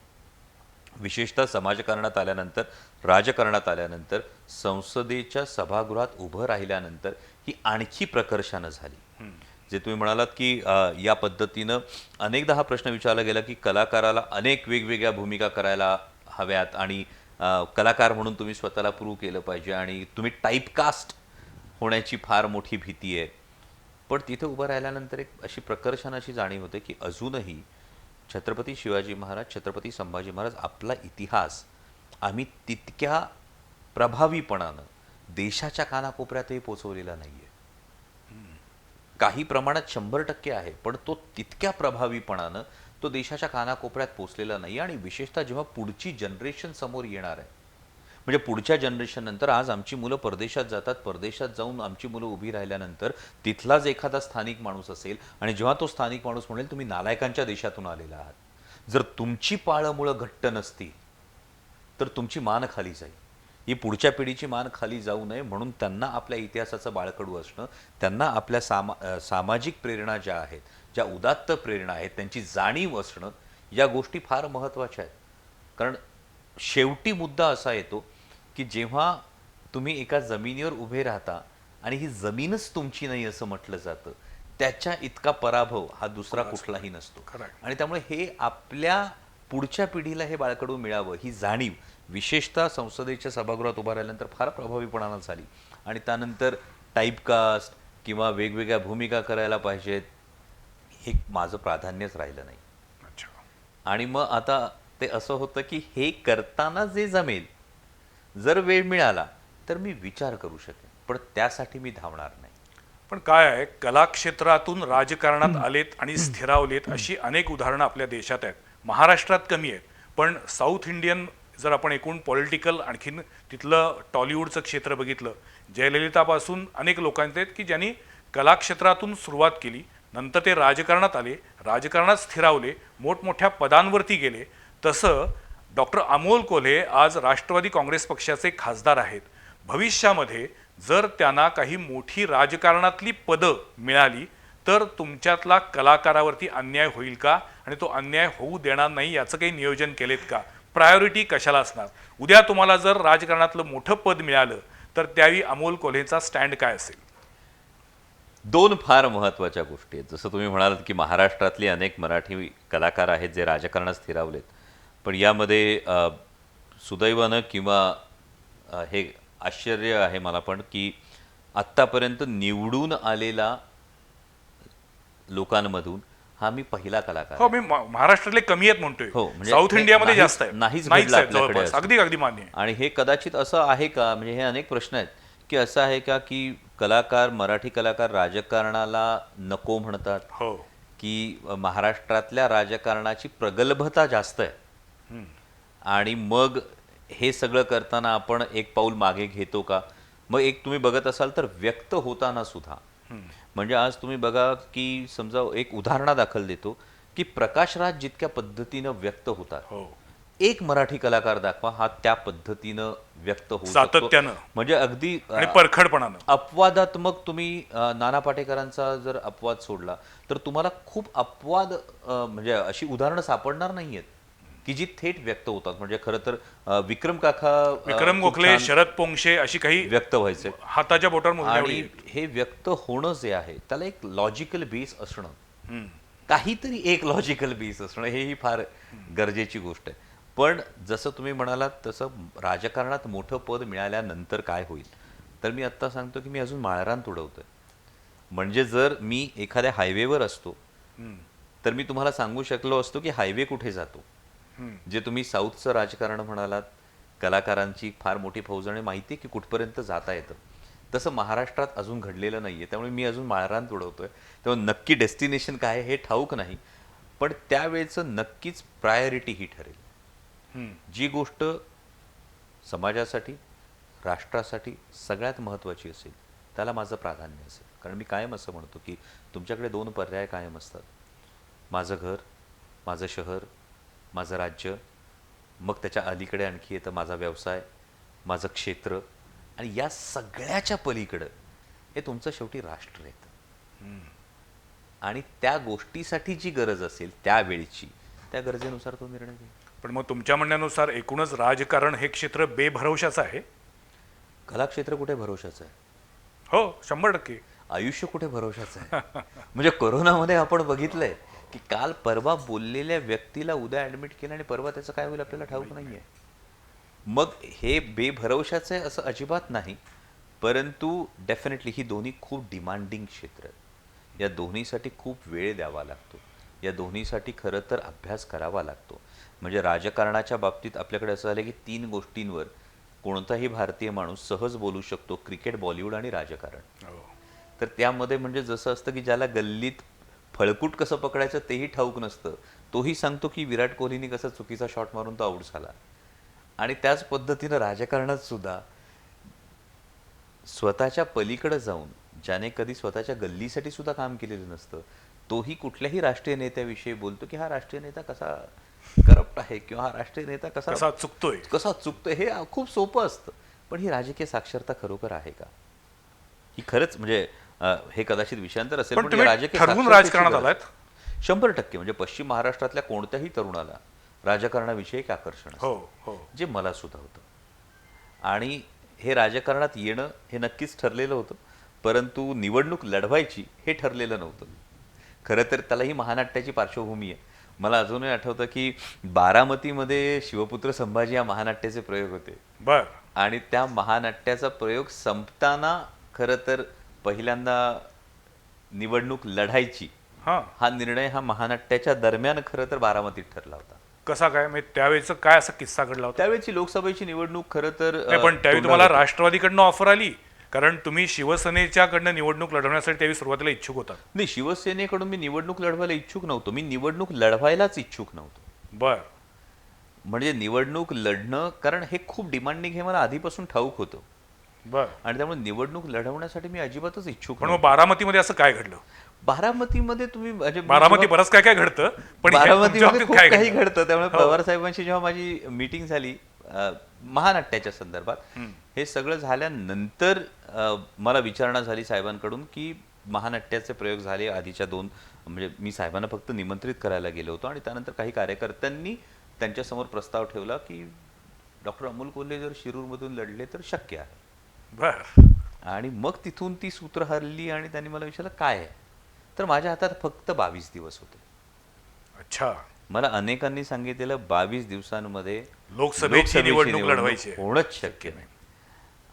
विशेषतः समाजकारणात आल्यानंतर, राजकारणात आल्यानंतर, संसदेच्या सभागृहात उभं राहिल्यानंतर ही आणखी प्रकर्षानं झाली. जे तुम्ही म्हणालात की या पद्धतीनं अनेकदा हा प्रश्न विचारला गेला की कलाकाराला अनेक वेगवेगळ्या भूमिका करायला हव्यात आणि कलाकार म्हणून तुम्ही स्वतःला प्रूव्ह केलं पाहिजे आणि तुम्ही टाईपकास्ट होण्याची फार मोठी भीती आहे. पण तिथे उभं राहिल्यानंतर एक अशी प्रकर्षानं जाणीव होते की अजूनही छत्रपती शिवाजी महाराज, छत्रपती संभाजी महाराज आपला इतिहास आम्ही तितक्या प्रभावीपणानं देशाच्या कानाकोपऱ्यातही पोचवलेला नाहीये. काही प्रमाणात 100% आहे, पण तो तितक्या प्रभावीपणानं तो देशाच्या कानाकोपऱ्यात पोचलेला नाही. आणि विशेषतः जेव्हा पुढची जनरेशन समोर येणार आहे, म्हणजे पुढच्या जनरेशन नंतर आज आमची मुलं परदेशात जातात, परदेशात जाऊन आमची मुलं उभी राहिल्यानंतर तिथलाच एखादा स्थानिक माणूस असेल आणि जेव्हा तो स्थानिक माणूस म्हणेल तुम्ही नालायकांच्या देशातून आलेला आहात, जर तुमची पाळंमुळं घट्ट नसतील तर तुमची मान खाली जाईल. ही पुढच्या पिढीची मान खाली जाऊ नये म्हणून त्यांना आपल्या इतिहासाचं बाळकडू असणं, त्यांना आपल्या सामाजिक प्रेरणा ज्या आहेत, ज्या उदात्त प्रेरणा आहेत, त्यांची जाणीव असणं, या गोष्टी फार महत्त्वाच्या आहेत. कारण शेवटी मुद्दा असा येतो की जेव्हा तुम्ही एका जमिनीवर उभे राहता आणि ही जमीनच तुमची नाही असं म्हटलं जातं, त्याच्या इतका पराभव हा दुसरा कुठलाही नसतो. आणि त्यामुळे हे आपल्या पुढच्या पिढीला हे बाळकडू मिळावं, ही जाणीव विशेषतः संसदेच्या सभागृहात उभा राहिल्यानंतर फार प्रभावीपणानं झाली. आणि त्यानंतर टाईपकास्ट किंवा वेगवेगळ्या भूमिका करायला पाहिजेत हे माझं प्राधान्यच राहिलं नाही. आणि मग आता ते असं होतं की हे करताना जे जमेल, जर वेळ मिळाला तर मी विचार करू शकेन, पण त्यासाठी मी धावणार नाही. पण काय आहे, कलाक्षेत्रातून राजकारणात आलेत आणि स्थिरावलेत अशी अनेक उदाहरणं आपल्या देशात आहेत. महाराष्ट्रात कमी आहेत, पण साऊथ इंडियन जर आपण एकूण पॉलिटिकल आणखीन तिथलं टॉलिवूडचं क्षेत्र बघितलं, जयललितापासून अनेक लोकांचे आहेत की ज्यांनी कलाक्षेत्रातून सुरुवात केली, नंतर ते राजकारणात आले, राजकारणात स्थिरावले, मोठमोठ्या पदांवरती गेले. तसं डॉक्टर अमोल कोल्हे आज राष्ट्रवादी काँग्रेस पक्षाचे खासदार आहेत. भविष्यामध्ये जर त्यांना काही मोठी राजकारणातली पदं मिळाली तर तुमच्यातला कलाकारावरती अन्याय होईल का, आणि तो अन्याय होऊ देणार नाही याचं काही नियोजन केलेत का? प्रायोरिटी कशाला असणार? उद्या तुम्हाला जर राजकारणातलं मोठं पद मिळालं तर त्यावेळी अमोल कोल्हेचा स्टँड काय असेल? दोन फार महत्त्वाच्या गोष्टी आहेत. जसं तुम्ही म्हणालात की महाराष्ट्रातले अनेक मराठी कलाकार आहेत जे राजकारणात स्थिरावलेत, पण यामध्ये सुदैवानं किंवा हे आश्चर्य आहे मला पण की आत्तापर्यंत निवडून आलेला लोकांमधून हा मी पहिला कलाकार. हो, मी महाराष्ट्रातले कमी आहेत म्हणतोय. हो, म्हणजे साऊथ इंडियामध्ये जास्त आहे. नाहीच नाहीच घडलं आहेत आपल्याकडे जवळपास. असं. अगदी अगदी मान्य आहे. आणि हे कदाचित असं आहे का, म्हणजे हे अनेक प्रश्न आहेत की असं आहे का की कलाकार, मराठी कलाकार राजकारणाला नको म्हणतात, हो, की महाराष्ट्रातल्या राजकारणाची प्रगल्भता जास्त आहे आणि मग हे सगळं करताना आपण एक पाऊल मागे घेतो का? मग एक तुम्ही बघत असाल तर व्यक्त होताना सुद्धा, म्हणजे आज तुम्ही बघा की समजा एक उदाहरणादाखल देतो की प्रकाश राज जितक्या पद्धतीनं व्यक्त होतात, हो, एक मराठी कलाकार दाखवा हा त्या पद्धतीनं व्यक्त होऊ शकतो, सातत्यानं म्हणजे अगदी आणि परखडपणानं. अपवादात्मक तुम्ही नाना पाटेकरांचा जर अपवाद सोडला तर तुम्हाला खूप अपवाद म्हणजे अशी उदाहरणं सापडणार नाहीयेत की जी थेट व्यक्त होतात. म्हणजे खरं तर विक्रम विक्रम खूप गोखले, छान शरद पोंक्षे अशी काही व्यक्त व्हायचे. हाताच्या बोटावर मोजण्या आणि एवढी. हे व्यक्त होणं जे आहे त्याला एक लॉजिकल बेस असणं, हम्म. काहीतरी एक लॉजिकल बेस असणं हेही फार गरजेची गोष्ट आहे. पण जसं तुम्ही म्हणालात तसं राजकारणात मोठं पद मिळाल्यानंतर काय होईल, तर मी आत्ता सांगतो की मी अजून माळरान तुडवतोय. म्हणजे जर मी एखाद्या हायवेवर असतो तर मी तुम्हाला सांगू शकलो असतो की हायवे कुठे जातो, जे तुम्ही साऊथचं राजकारण म्हणालात, कलाकारांची फार मोठी फौज आणि माहिती आहे की कुठपर्यंत जाता येतं, तसं महाराष्ट्रात अजून घडलेलं नाही आहे. त्यामुळे मी अजून माळरान तुडवतोय. तेव्हा नक्की डेस्टिनेशन काय आहे हे ठाऊक नाही, पण त्यावेळेचं नक्कीच प्रायोरिटी ही ठरेल. जी गोष्ट समाजासाठी, राष्ट्रासाठी सगळ्यात महत्त्वाची असेल त्याला माझं प्राधान्य असेल. कारण मी कायम असं म्हणतो की तुमच्याकडे 2 पर्याय कायम असतात. माझं घर, माझं शहर, माझं राज्य, मग त्याच्या अलीकडे आणखी येतं माझा व्यवसाय, माझं क्षेत्र, आणि या सगळ्याच्या पलीकडं हे तुमचं शेवटी राष्ट्र येतं. आणि त्या गोष्टीसाठी जी गरज असेल त्यावेळची, त्या गरजेनुसार तो निर्णय घेईल. पण मग तुमच्या म्हणण्यानुसार एकूणच राजकारण हे क्षेत्र बेभरवशाचं आहे? कलाक्षेत्र कुठे भरोशाचं आहे? हो, 100%. आयुष्य कुठे भरोशाचं आहे? म्हणजे कोरोनामध्ये आपण बघितलंय की काल परवा बोललेल्या व्यक्तीला उद्या ॲडमिट केलं आणि परवा त्याचं काय होईल आपल्याला ठाऊक नाही आहे. मग हे बेभरवशाचं आहे असं अजिबात नाही, परंतु डेफिनेटली ही दोन्ही खूप डिमांडिंग क्षेत्र आहेत. या दोन्हीसाठी खूप वेळ द्यावा लागतो. या दोन्हीसाठी खरं तर अभ्यास करावा लागतो. म्हणजे राजकारणाच्या बाबतीत आपल्याकडे असं झालं की 3 गोष्टींवर कोणताही भारतीय माणूस सहज बोलू शकतो: क्रिकेट, बॉलिवूड आणि राजकारण. हो. तर त्यामध्ये म्हणजे जसं असतं की ज्याला गल्लीत फळकूट कसं पकडायचं तेही ठाऊक नसतं, तोही सांगतो की विराट कोहलीने कसा चुकीचा शॉट मारून तो आऊट झाला. आणि त्याच पद्धतीनं राजकारणात सुद्धा स्वतःच्या पलीकडे जाऊन ज्याने कधी स्वतःच्या गल्लीसाठी सुद्धा काम केलेलं नसतं, तोही कुठल्याही राष्ट्रीय नेत्याविषयी बोलतो की हा राष्ट्रीय नेता कसा करप्ट आहे किंवा हा राष्ट्रीय नेता कसा चुकतोय. कसा चुकतोय. हे खूप सोपं असतं. पण ही राजकीय साक्षरता खरोखर आहे का? ही खरंच म्हणजे हे कदाचित विषयांतर असेल, पण तुम्ही राजकीय ठरवून साक्षरतेची राजकारणात गरज आलात? 100% म्हणजे पश्चिम महाराष्ट्रातल्या कोणत्याही तरुणाला राजकारणाविषयी एक आकर्षण असतं, हो हो. जे मला सुद्धा होतं. आणि हे राजकारणात येणं हे नक्कीच ठरलेलं होतं, परंतु निवडणूक लढवायची हे ठरलेलं नव्हतं. खरं तर त्यालाही महानाट्याची पार्श्वभूमी आहे. मला अजूनही आठवतं की बारामतीमध्ये शिवपुत्र संभाजी या महानाट्याचे प्रयोग होते. बर. आणि त्या महानाट्याचा प्रयोग संपताना खरं तर पहिल्यांदा निवडणूक लढायची हां. हा निर्णय हा महानाट्याच्या दरम्यान खरं तर बारामतीत ठरला होता. कसा काय? म्हणजे त्यावेळेचं काय असा किस्सा घडला होता? त्यावेळची लोकसभेची निवडणूक खरं तर नाही, पण त्यावेळी तोंडावर तुम्हाला होती. राष्ट्रवादीकडनं ऑफर आली, कारण तुम्ही शिवसेनेच्याकडनं निवडणूक लढवण्यासाठी त्यावेळी सुरुवातीला इच्छुक होता. नाही, शिवसेनेकडून मी निवडणूक लढवायला इच्छुक नव्हतो. मी निवडणूक लढवायलाच इच्छुक नव्हतो. बर. म्हणजे निवडणूक लढणं, कारण हे खूप डिमांडिंग हे मला आधीपासून ठाऊक होतं. बर. आणि त्यामुळे निवडणूक लढवण्यासाठी मी अजिबातच इच्छुक पण मग नव्हतो. बारामतीमध्ये असं काय घडलं? बारामतीमध्ये तुम्ही म्हणजे मी बारामती जेव्हा- बरंच काय काय घडतं, पण ह्या तुमच्या बारामतीमध्ये बाबतीत खूप काय काही घडलं? घडतं. त्यामुळे हो. पवार साहेबांशी जेव्हा माझी मीटिंग झाली महानाट्याच्या संदर्भात, हे सगळं झाल्यानंतर मला विचारणा झाली साहेबांकडून की महानाट्याचे प्रयोग झाले आधीच्या 2, म्हणजे मी साहेबांना फक्त निमंत्रित करायला गेलो होतो, आणि त्यानंतर काही कार्यकर्त्यांनी त्यांच्यासमोर प्रस्ताव ठेवला की डॉक्टर अमोल कोल्हे जर शिरूरमधून लढले तर शक्य आहे. बर. आणि मग तिथून ती सूत्र हरली आणि त्यांनी मला विचारलं काय आहे, तर माझ्या हातात फक्त 22 दिवस होते. अच्छा. मला अनेकांनी सांगितलेलं 22 दिवसांमध्ये लोकसभेची निवडणूक लढवायची आहे. होणंच शक्य नाही.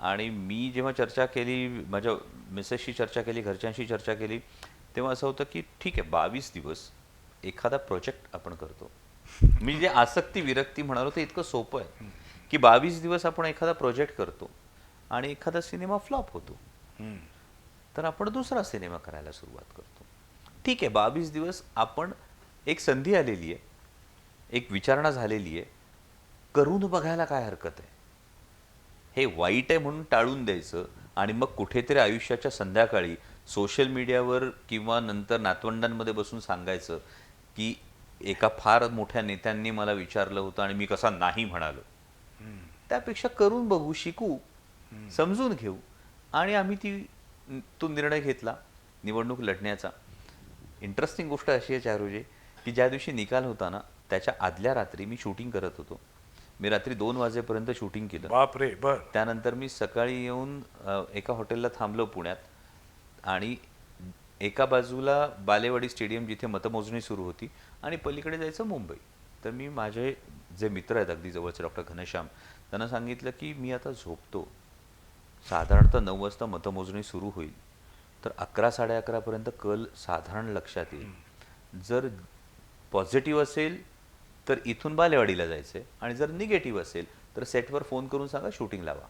आणि मी जेव्हा चर्चा केली, माझ्या मिसेसशी चर्चा केली, घरच्यांशी चर्चा केली, तेव्हा असं होतं की ठीक आहे, 22 दिवस एखादा प्रोजेक्ट आपण करतो. मी जे आसक्ती विरक्ती म्हणालो ते इतकं सोपं आहे की 22 दिवस आपण एखादा प्रोजेक्ट करतो आणि एखादा सिनेमा फ्लॉप होतो, तर आपण दुसरा सिनेमा करायला सुरुवात करतो. ठीक आहे, 22 दिवस आपण, एक संधी आलेली आहे, एक विचारणा झालेली आहे, करून बघायला काय हरकत आहे. हे वाईट आहे म्हणून टाळून द्यायचं आणि मग कुठेतरी आयुष्याच्या संध्याकाळी सोशल मीडियावर किंवा नंतर नातवंडांमध्ये बसून सांगायचं की एका फार मोठ्या नेत्यांनी मला विचारलं होतं आणि मी कसा नाही म्हणालो. त्यापेक्षा करून बघू, शिकू, समजून घेऊ. आणि आम्ही तो निर्णय घेतला निवडणूक लढण्याचा. इंटरेस्टिंग गोष्ट अशी आहे चारुजी की ज्या दिवशी निकाल होता ना, त्याच्या आदल्या रात्री मी शूटिंग करत होतो. मी रात्री 2 वाजेपर्यंत शूटिंग केलं. बाप रे. बर. त्यानंतर मी सकाळी येऊन एका हॉटेलला थांबलो पुण्यात, आणि एका बाजूला बालेवाडी स्टेडियम जिथे मतमोजणी सुरू होती आणि पलीकडे जायचं मुंबई. तर मी माझे जे मित्र आहेत अगदी जवळचे, डॉक्टर घनश्याम, त्यांना सांगितलं की मी आता झोपतो, साधारणतः 9 वाजता मतमोजणी सुरू होईल, तर 11-11:30 पर्यंत कल साधारण लक्षात येईल. जर पॉझिटिव्ह असेल तर इथून बालेवाडीला जायचं आहे आणि जर निगेटिव्ह असेल तर सेटवर फोन करून सांगा शूटिंग लावा.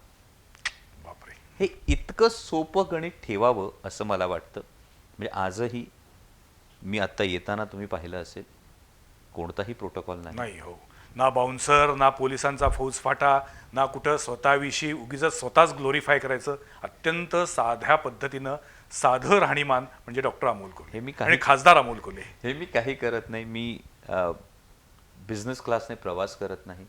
बापरे. हे इतकं सोपं गणित ठेवावं असं मला वाटतं. म्हणजे आजही मी आत्ता येताना तुम्ही पाहिलं असेल कोणताही प्रोटोकॉल नाही. नाही हो, ना बाउन्सर, ना पोलिसांचा फौजफाटा, ना कुठं स्वतःविषयी उगीच स्वतःच ग्लोरीफाय करायचं. अत्यंत साध्या पद्धतीनं साधं राहणीमान म्हणजे डॉक्टर अमोल हे कोल्हे मी आणि खासदार अमोल कोल्हे. हे मी काही करत नाही. मी बिझनेस क्लासने प्रवास करत नाही.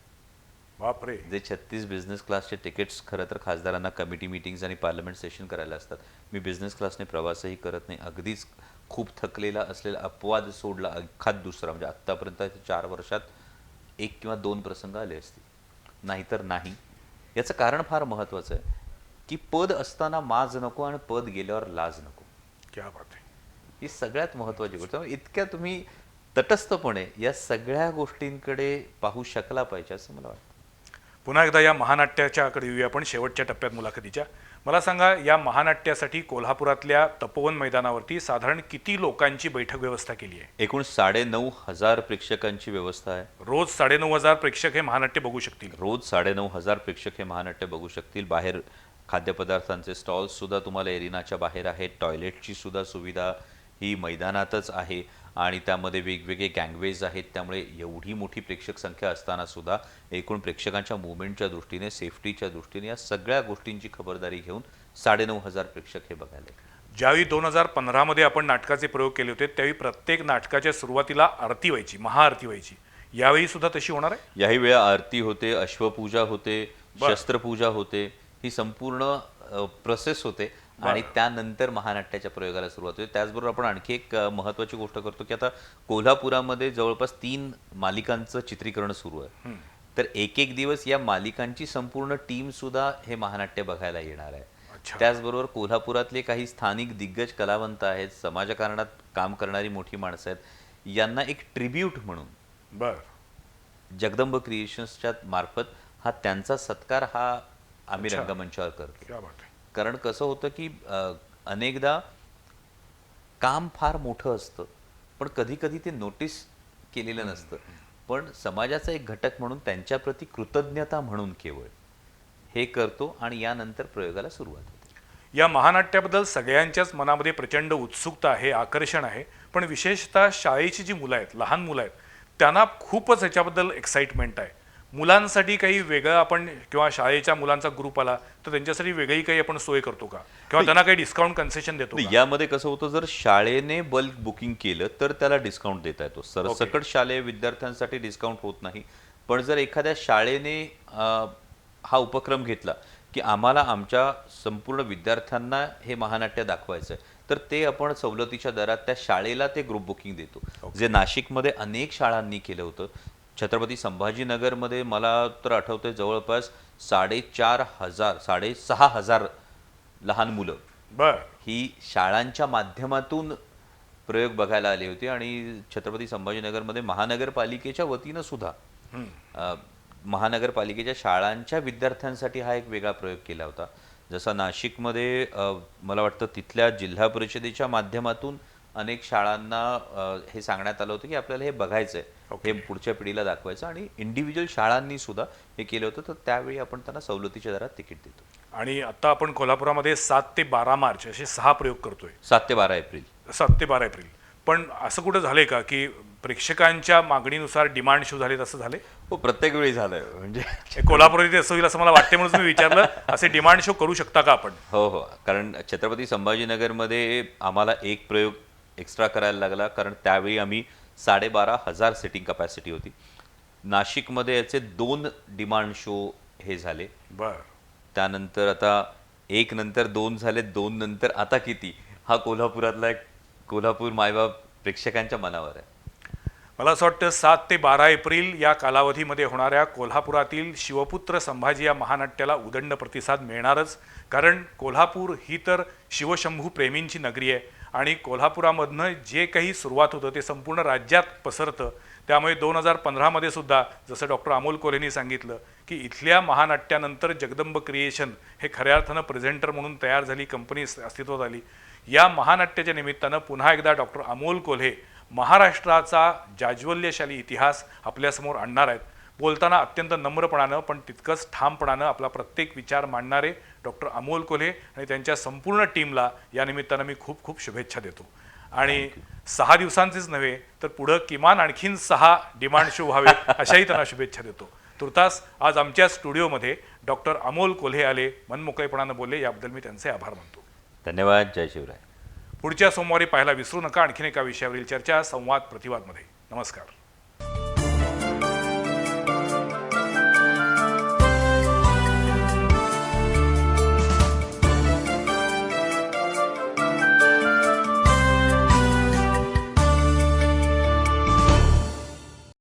बापरे. जे 36 बिझनेस क्लासचे तिकीट्स खरं तर खासदारांना कमिटी मीटिंग्स आणि पार्लमेंट सेशन करायला असतात. मी बिझनेस क्लासने प्रवासही करत नाही. अगदीच खूप थकलेला असलेला अपवाद सोडला एखाद दुसरा म्हणजे आत्तापर्यंत 4 वर्षात 1 किंवा 2 प्रसंग आले असतील, नाहीतर नाही. याचं कारण फार महत्त्वाचं आहे की पद असताना माज नको आणि पद गेल्यावर लाज नको. क्या बात आहे. ही सगळ्यात महत्त्वाची गोष्ट. त्यामुळे इतक्या तुम्ही तटस्थपणे या सगळ्या गोष्टींकडे पाहू शकला पाहिजे असं मला वाटतं. पुन्हा एकदा या महानाट्याच्याकडे येऊया आपण शेवटच्या टप्प्यात मुलाखतीच्या. मला सांगा, या महानाट्यासाठी कोल्हापुरातल्या तपोवन मैदानावरती साधारण किती लोकांची बैठक व्यवस्था केली आहे? एकूण 9,500 प्रेक्षकांची व्यवस्था आहे. रोज 9,500 प्रेक्षक हे महानाट्य बघू शकतील. रोज 9,500 प्रेक्षक हे महानाट्य बघू शकतील. बाहेर खाद्यपदार्थांचे स्टॉल्स सुद्धा तुम्हाला एरिनाच्या बाहेर आहेत. टॉयलेटची सुद्धा सुविधा ही मैदानातच आहे आणि त्यामध्ये वेगवेगळे गँगवेज आहेत. त्यामुळे एवढी मोठी प्रेक्षक संख्या असताना सुद्धा एकूण प्रेक्षकांच्या मुवमेंटच्या दृष्टीने, सेफ्टीच्या दृष्टीने या सगळ्या गोष्टींची खबरदारी घेऊन 9,500 प्रेक्षक हे बघायला येतात. ज्यावेळी 2015 मध्ये आपण नाटकाचे प्रयोग केले होते त्यावेळी प्रत्येक नाटकाच्या सुरुवातीला आरती व्हायची, महाआरती व्हायची. यावेळी सुद्धा तशी होणार आहे? याही वेळा आरती होते, अश्वपूजा होते, बरं. शस्त्रपूजा होते. ही संपूर्ण प्रोसेस होते आणि त्यानंतर महानाट्याच्या प्रयोगाला सुरुवात होते. त्याचबरोबर आपण आणखी एक महत्त्वाची गोष्ट करतो की आता कोल्हापुरामध्ये जवळपास 3 मालिकांचं चित्रीकरण सुरू आहे. तर एक दिवस या मालिकांची संपूर्ण टीम सुद्धा हे महानाट्य बघायला येणार आहे. अच्छा. त्याचबरोबर कोल्हापुरातले काही स्थानिक दिग्गज कलावंत आहेत, समाजकारणात काम करणारी मोठी माणसं आहेत, यांना एक ट्रिब्यूट म्हणून बर. जगदंब क्रिएशन्सच्या मार्फत हा त्यांचा सत्कार हा आम्ही अच्छा. रंगमंचावर करतो. क्या बात आहे. कारण कसं होतं की अनेकदा काम फार मोठं असतं पण कधी कधी ते नोटीस केलेलं नसतं. पण समाजाचा एक घटक म्हणून त्यांच्याप्रती कृतज्ञता म्हणून केवळ हे करतो आणि यानंतर प्रयोगाला सुरुवात होते. या महानाट्याबद्दल सगळ्यांच्याच मनामध्ये प्रचंड उत्सुकता आहे, आकर्षण आहे. पण विशेषतः शाळेची जी मुलं आहेत, लहान मुलं आहेत, त्यांना खूपच ह्याच्याबद्दल एक्साइटमेंट आहे. मुलांसाठी काही वेगळं आपण किंवा शाळेच्या मुलांचा ग्रुप आला तर त्यांच्यासाठी वेगळी काही आपण सोय करतो का, किंवा त्यांना काही डिस्काउंट कन्सेशन देतो नाही, का? यामध्ये कसं होतं, जर शाळेने बल्क बुकिंग केलं तर त्याला डिस्काउंट देता येतो. सरसकट शालेय विद्यार्थ्यांसाठी डिस्काउंट होत नाही. पण जर एखाद्या शाळेने हा उपक्रम घेतला की आम्हाला आमच्या संपूर्ण विद्यार्थ्यांना हे महानाट्य दाखवायचं आहे, तर ते आपण सवलतीच्या दरात त्या शाळेला ते ग्रुप बुकिंग देतो. जे नाशिकमध्ये अनेक शाळांनी केलं होतं. छत्रपती संभाजीनगरमध्ये मला तर आठवतंय जवळपास 4,500 6,500 लहान मुलं बर. ही शाळांच्या माध्यमातून प्रयोग बघायला आली होती. आणि छत्रपती संभाजीनगरमध्ये महानगरपालिकेच्या वतीनं सुद्धा महानगरपालिकेच्या शाळांच्या विद्यार्थ्यांसाठी हा एक वेगळा प्रयोग केला होता. जसा नाशिकमध्ये मला वाटतं तिथल्या जिल्हा परिषदेच्या माध्यमातून अनेक शाळांना हे सांगण्यात आलं होतं की आपल्याला हे बघायचं आहे, हे पुढच्या पिढीला दाखवायचं. आणि इंडिव्हिज्युअल शाळांनी सुद्धा हे केलं होतं. तर त्यावेळी आपण त्यांना सवलतीच्या दरात तिकीट देतो. आणि आता आपण कोल्हापुरामध्ये 7 ते 12 मार्च असे 6 प्रयोग करतोय. 7 ते 12 एप्रिल. 7 ते 12 एप्रिल. पण असं कुठं झालंय का की प्रेक्षकांच्या मागणीनुसार डिमांड शो झाले, तसं झाले? हो, प्रत्येक वेळी झालंय. म्हणजे कोल्हापुरात असं होईल असं मला वाटते म्हणून मी विचारलं. असे डिमांड शो करू शकता का आपण? हो हो, कारण छत्रपती संभाजीनगरमध्ये आम्हाला एक प्रयोग एक्स्ट्रा करायला लागला, कारण त्यावेळी आम्ही 12,500 सिटिंग कपॅसिटी होती. नाशिकमध्ये याचे 2 डिमांड शो हे झाले. बर. त्यानंतर आता 1 नंतर 2 झाले, 2 नंतर आता किती, हा कोल्हापुरातला एक कोल्हापूर मायबाप प्रेक्षकांच्या मनावर आहे. मला असं वाटतं 7 ते 12 एप्रिल या कालावधीमध्ये होणाऱ्या कोल्हापुरातील शिवपुत्र संभाजी या महानाट्याला उदंड प्रतिसाद मिळणारच. कारण कोल्हापूर ही तर शिवशंभू प्रेमींची नगरी आहे आणि कोल्हापुरामधनं जे काही सुरुवात होतं ते संपूर्ण राज्यात पसरतं. त्यामुळे 2015 मध्ये सुद्धा जसं डॉक्टर अमोल कोल्हेंनी सांगितलं की इथल्या महानाट्यानंतर जगदंब क्रिएशन हे खऱ्या अर्थानं प्रेझेंटर म्हणून तयार झाली, कंपनी अस्तित्वात आली. या महानाट्याच्या निमित्तानं पुन्हा एकदा डॉक्टर अमोल कोल्हे महाराष्ट्राचा जाज्वल्यशाली इतिहास आपल्यासमोर आणणार आहेत. बोलताना अत्यंत नम्रपणानं पण तितकंच ठामपणानं आपला प्रत्येक विचार मांडणारे डॉक्टर अमोल कोल्हे आणि त्यांच्या संपूर्ण टीमला या निमित्तानं मी खूप खूप शुभेच्छा देतो. आणि 6 दिवसांचेच नव्हे तर पुढं किमान आणखीन 6 डिमांड शो व्हावे अशाही त्यांना शुभेच्छा देतो. तुर्तास आज आमच्या स्टुडिओमध्ये डॉक्टर अमोल कोल्हे आले, मनमोकळेपणानं बोलले, याबद्दल मी त्यांचे आभार मानतो. धन्यवाद. जय शिवराय. पुढच्या सोमवारी पाहायला विसरू नका आणखीन एका विषयावरील चर्चा संवाद प्रतिवादमध्ये. नमस्कार.